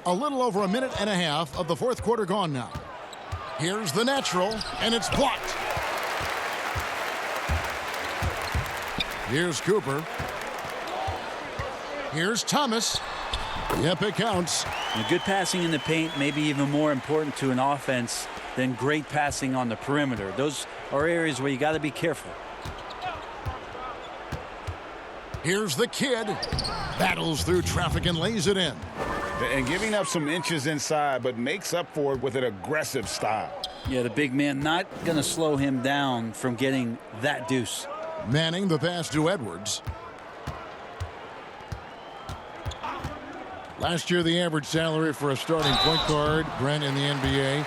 A little over a minute and a half of the fourth quarter gone now. Here's the natural, and it's blocked. Here's Cooper. Here's Thomas. Yep, it counts. And good passing in the paint may be even more important to an offense than great passing on the perimeter. Those are areas where you got to be careful. Here's the kid. Battles through traffic and lays it in. And giving up some inches inside, but makes up for it with an aggressive style. Yeah, the big man not going to slow him down from getting that deuce. Manning the pass to Edwards. Last year, the average salary for a starting point guard, Brent, in the NBA,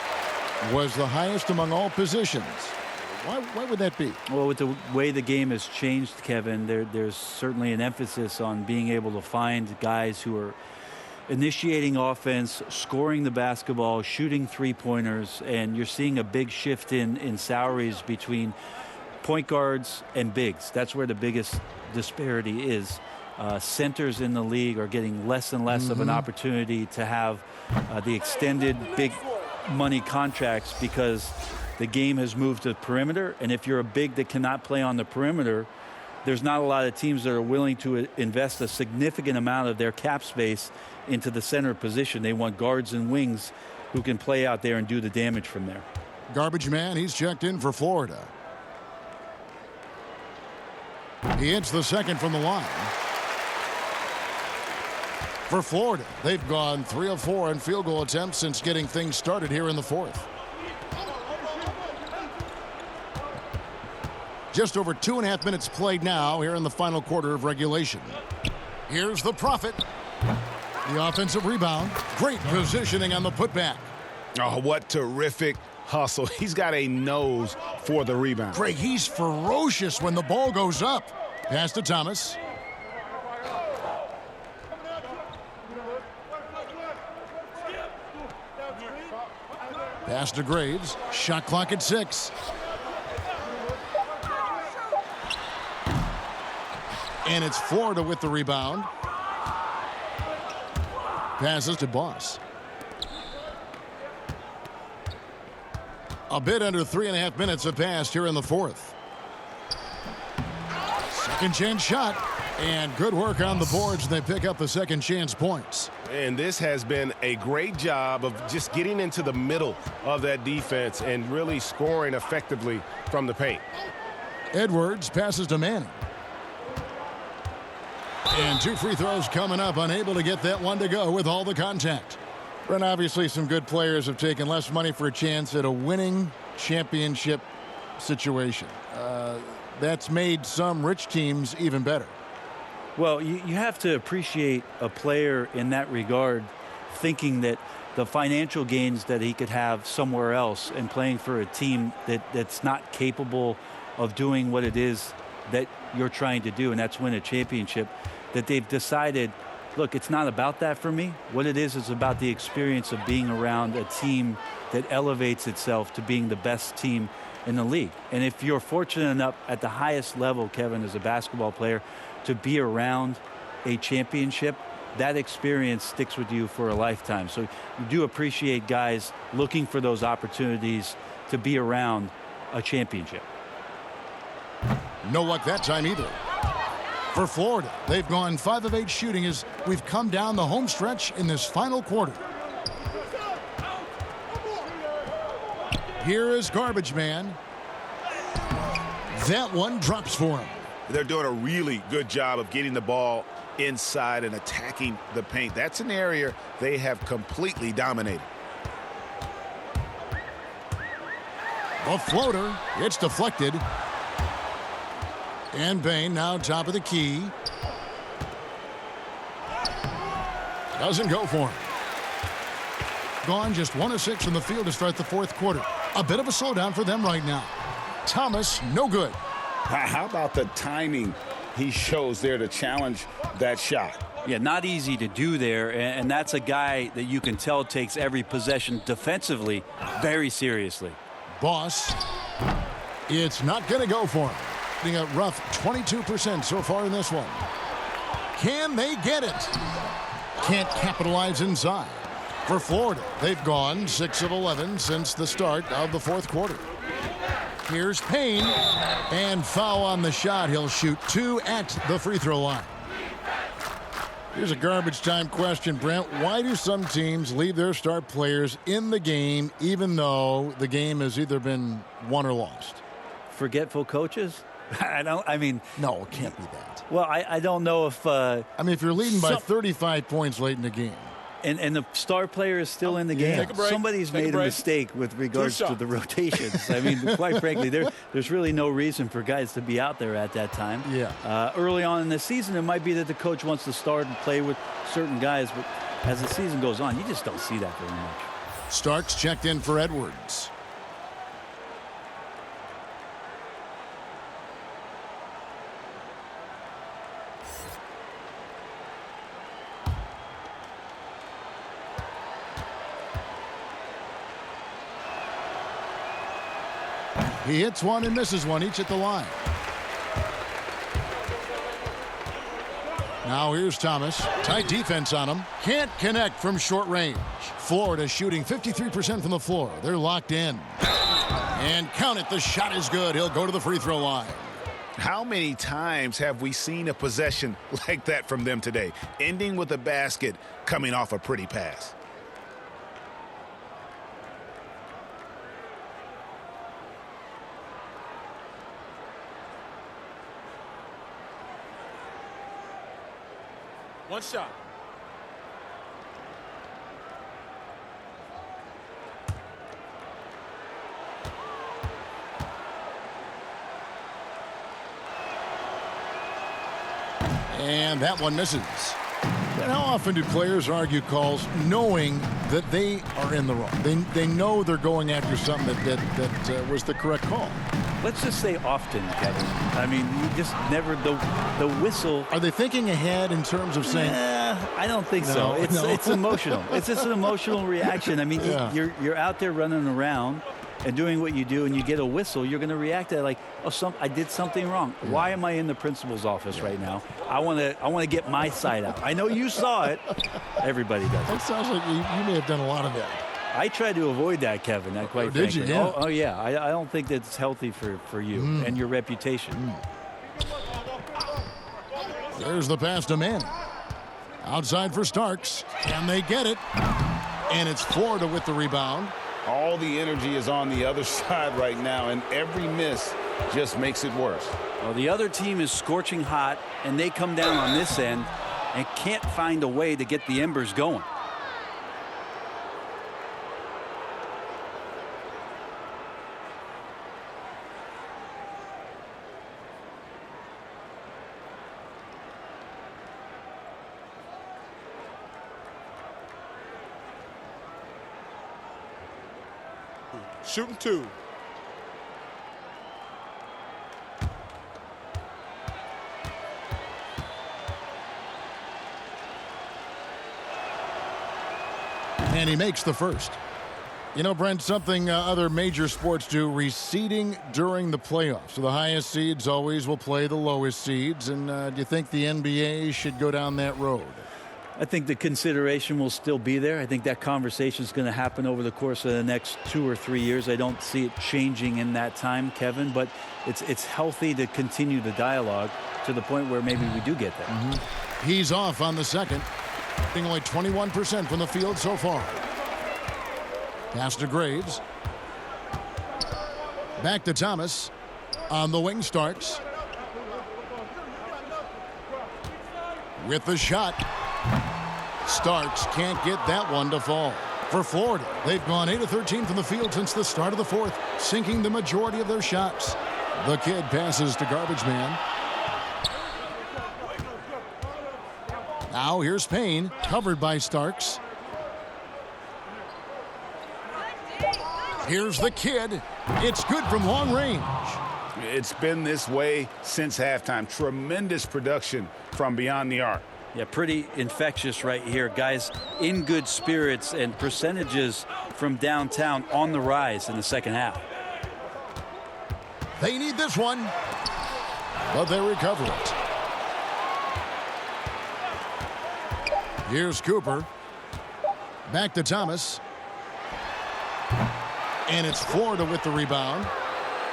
was the highest among all positions. Why would that be? Well, with the way the game has changed, Kevin, there's certainly an emphasis on being able to find guys who are initiating offense, scoring the basketball, shooting three-pointers, and you're seeing a big shift in salaries between point guards and bigs. That's where the biggest disparity is. Centers in the league are getting less and less of an opportunity to have the extended big money contracts because the game has moved to the perimeter. And if you're a big that cannot play on the perimeter, there's not a lot of teams that are willing to invest a significant amount of their cap space into the center position. They want guards and wings who can play out there and do the damage from there. Garbage man, he's checked in for Florida. He hits the second from the line. For Florida, they've gone 3 of 4 in field goal attempts since getting things started here in the fourth. Just over 2.5 minutes played now here in the final quarter of regulation. Here's the Prophet. The offensive rebound. Great positioning on the putback. Oh, what terrific hustle. He's got a nose for the rebound. Craig, he's ferocious when the ball goes up. Pass to Thomas. Pass to Graves. Shot clock at 6. And it's Florida with the rebound. Passes to Boss. A bit under 3.5 minutes have passed here in the fourth. Second chance shot. And good work on the boards. They pick up the second chance points. And this has been a great job of just getting into the middle of that defense and really scoring effectively from the paint. Edwards passes to Manning. And 2 free throws coming up, unable to get that one to go with all the contact. And obviously some good players have taken less money for a chance at a winning championship situation. That's made some rich teams even better. Well, you have to appreciate a player in that regard, thinking that the financial gains that he could have somewhere else and playing for a team that's not capable of doing what it is that you're trying to do, and that's win a championship, that they've decided, look, it's not about that for me. What it is about the experience of being around a team that elevates itself to being the best team in the league. And if you're fortunate enough at the highest level, Kevin, as a basketball player, to be around a championship, that experience sticks with you for a lifetime. So you do appreciate guys looking for those opportunities to be around a championship. No luck that time either. For Florida, they've gone 5 of 8 shooting as we've come down the home stretch in this final quarter. Here is Garbage Man. That one drops for him. They're doing a really good job of getting the ball inside and attacking the paint. That's an area they have completely dominated. A floater. It's deflected. And Bain now top of the key. Doesn't go for him. Gone just 1 of 6 from the field to start the fourth quarter. A bit of a slowdown for them right now. Thomas, no good. How about the timing he shows there to challenge that shot? Yeah, not easy to do there, and that's a guy that you can tell takes every possession defensively very seriously. Boss, it's not going to go for him. Being a rough 22% so far in this one. Can they get it? Can't capitalize inside. For Florida, they've gone 6 of 11 since the start of the fourth quarter. Here's Payne, and foul on the shot. He'll shoot 2 at the free throw line. Here's a garbage time question, Brent. Why do some teams leave their star players in the game even though the game has either been won or lost? Forgetful coaches? No, it can't be that. Well, I don't know if... if you're leading by 35 points late in the game. And the star player is still in the game. Somebody's made a mistake with regards to the rotations. Quite frankly, there's really no reason for guys to be out there at that time. Yeah. Early on in the season, it might be that the coach wants to start and play with certain guys, but as the season goes on, you just don't see that very much. Starks checked in for Edwards. He hits one and misses one, each at the line. Now here's Thomas. Tight defense on him. Can't connect from short range. Florida shooting 53% from the floor. They're locked in. And count it, the shot is good. He'll go to the free throw line. How many times have we seen a possession like that from them today, ending with a basket coming off a pretty pass? One shot. And that one misses. And how often do players argue calls knowing that they are in the wrong? They know they're going after something that was the correct call. Let's just say often, Kevin. I mean, you just never, the whistle. Are they thinking ahead in terms of saying? I don't think so. It's emotional. It's just an emotional reaction. I mean, you're out there running around and doing what you do, and you get a whistle, you're going to react to it like, oh, I did something wrong. Yeah. Why am I in the principal's office right now? I want to get my side out. I know you saw it. Everybody does. That sounds like you may have done a lot of that. I try to avoid that, Kevin. Quite did frankly. You? Yeah. Oh yeah. I don't think that's healthy for you and your reputation. There's the pass to Manning. Outside for Starks. Can they get it? And it's Florida with the rebound. All the energy is on the other side right now, and every miss just makes it worse. Well, the other team is scorching hot, and they come down on this end and can't find a way to get the embers going. Shooting two. And he makes the first. You know, Brent, something other major sports do, reseeding during the playoffs. So the highest seeds always will play the lowest seeds. And do you think the NBA should go down that road? I think the consideration will still be there. I think that conversation is going to happen over the course of the next 2 or 3 years. I don't see it changing in that time, Kevin, but it's healthy to continue the dialogue to the point where maybe we do get there. He's off on the second, being only 21% from the field so far. Pass to Graves. Back to Thomas. On the wing, Starks. With the shot. Starks can't get that one to fall. For Florida, they've gone 8 of 13 from the field since the start of the fourth, sinking the majority of their shots. The kid passes to Garbage Man. Now here's Payne, covered by Starks. Here's the kid. It's good from long range. It's been this way since halftime. Tremendous production from beyond the arc. Yeah, pretty infectious right here. Guys in good spirits and percentages from downtown on the rise in the second half. They need this one, but they recover it. Here's Cooper. Back to Thomas. And it's Florida with the rebound.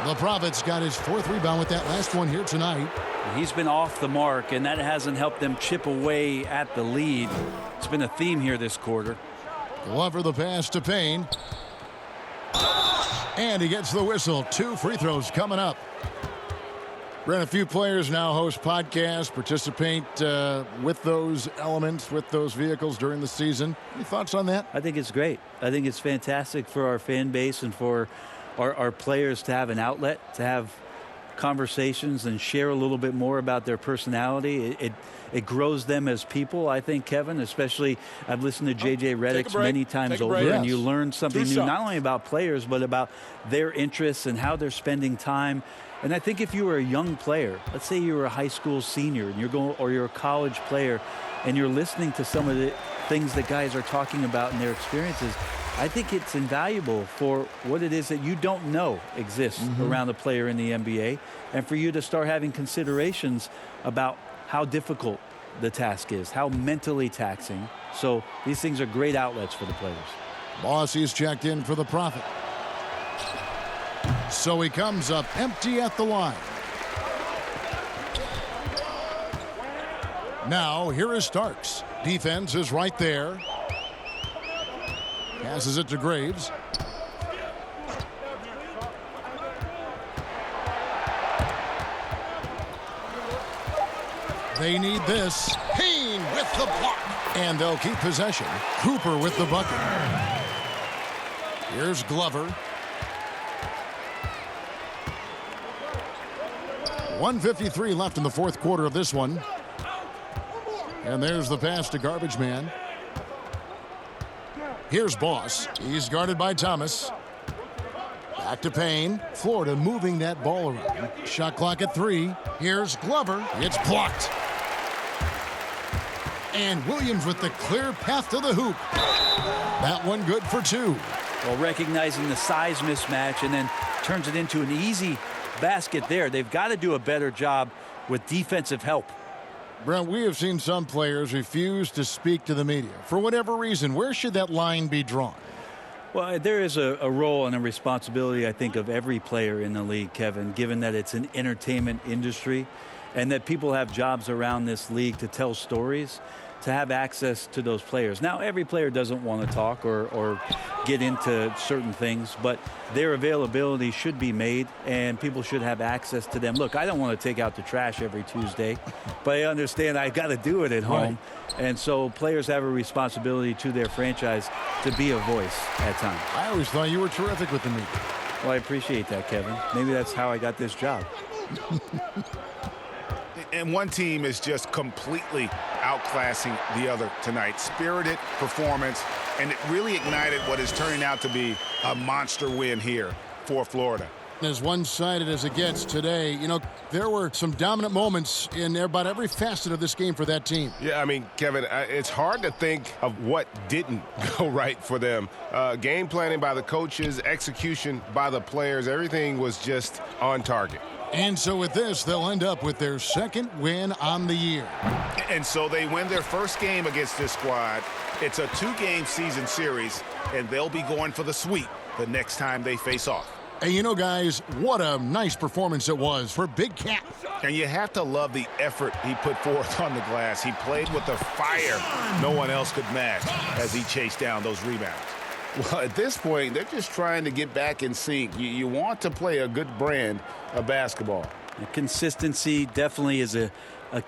The Prophets got his 4th rebound with that last one here tonight. He's been off the mark, and that hasn't helped them chip away at the lead. It's been a theme here this quarter. Glover the pass to Payne. And he gets the whistle. 2 free throws coming up. Brent, a few players now host podcasts, participate with those elements, with those vehicles during the season. Any thoughts on that? I think it's great. I think it's fantastic for our fan base and for our players to have an outlet, to have conversations and share a little bit more about their personality. It grows them as people, I think, Kevin, especially I've listened to J.J. Redick's many times over, and you learn something new, not only about players, but about their interests and how they're spending time. And I think if you were a young player, let's say you were a high school senior and you're a college player and you're listening to some of the things that guys are talking about in their experiences, I think it's invaluable for what it is that you don't know exists around a player in the NBA, and for you to start having considerations about how difficult the task is, how mentally taxing. So these things are great outlets for the players. Bossie's checked in for the Prophet. So he comes up empty at the line. Now here is Starks. Defense is right there. Passes it to Graves. They need this. Payne with the block. And they'll keep possession. Cooper with the bucket. Here's Glover. 1:53 left in the fourth quarter of this one. And there's the pass to Garbage Man. Here's Boss. He's guarded by Thomas. Back to Payne. Florida moving that ball around. Shot clock at 3. Here's Glover. It's blocked. And Williams with the clear path to the hoop. That one good for 2. Well, recognizing the size mismatch and then turns it into an easy basket there. They've got to do a better job with defensive help. Brent, we have seen some players refuse to speak to the media. For whatever reason, where should that line be drawn? Well, there is a role and a responsibility, I think, of every player in the league, Kevin, given that it's an entertainment industry and that people have jobs around this league to tell stories, to have access to those players. Now, every player doesn't want to talk or get into certain things, but their availability should be made and people should have access to them. Look, I don't want to take out the trash every Tuesday, but I understand I got to do it at home. Right. And so players have a responsibility to their franchise to be a voice at times. I always thought you were terrific with the media. Well, I appreciate that, Kevin. Maybe that's how I got this job. And one team is just completely outclassing the other tonight. Spirited performance, and it really ignited what is turning out to be a monster win here for Florida. As one-sided as it gets today, you know, there were some dominant moments in about every facet of this game for that team. Yeah, I mean, Kevin, it's hard to think of what didn't go right for them. Game planning by the coaches, execution by the players, everything was just on target. And so with this, they'll end up with their second win on the year. And so they win their first game against this squad. It's a 2-game season series, and they'll be going for the sweep the next time they face off. And you know, guys, what a nice performance it was for Big Cat. And you have to love the effort he put forth on the glass. He played with the fire no one else could match as he chased down those rebounds. Well, at this point, they're just trying to get back in sync. You want to play a good brand of basketball. The consistency definitely is a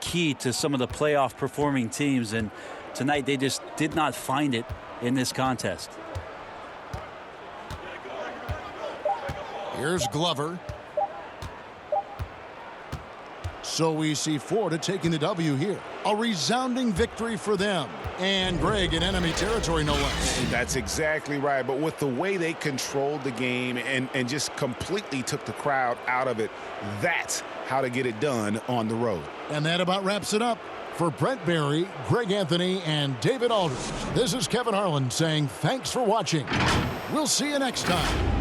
key to some of the playoff performing teams, and tonight they just did not find it in this contest. Here's Glover. So we see Florida taking the W here. A resounding victory for them. And Greg in enemy territory, no less. That's exactly right. But with the way they controlled the game and just completely took the crowd out of it, that's how to get it done on the road. And that about wraps it up. For Brent Barry, Greg Anthony, and David Aldridge, this is Kevin Harlan saying thanks for watching. We'll see you next time.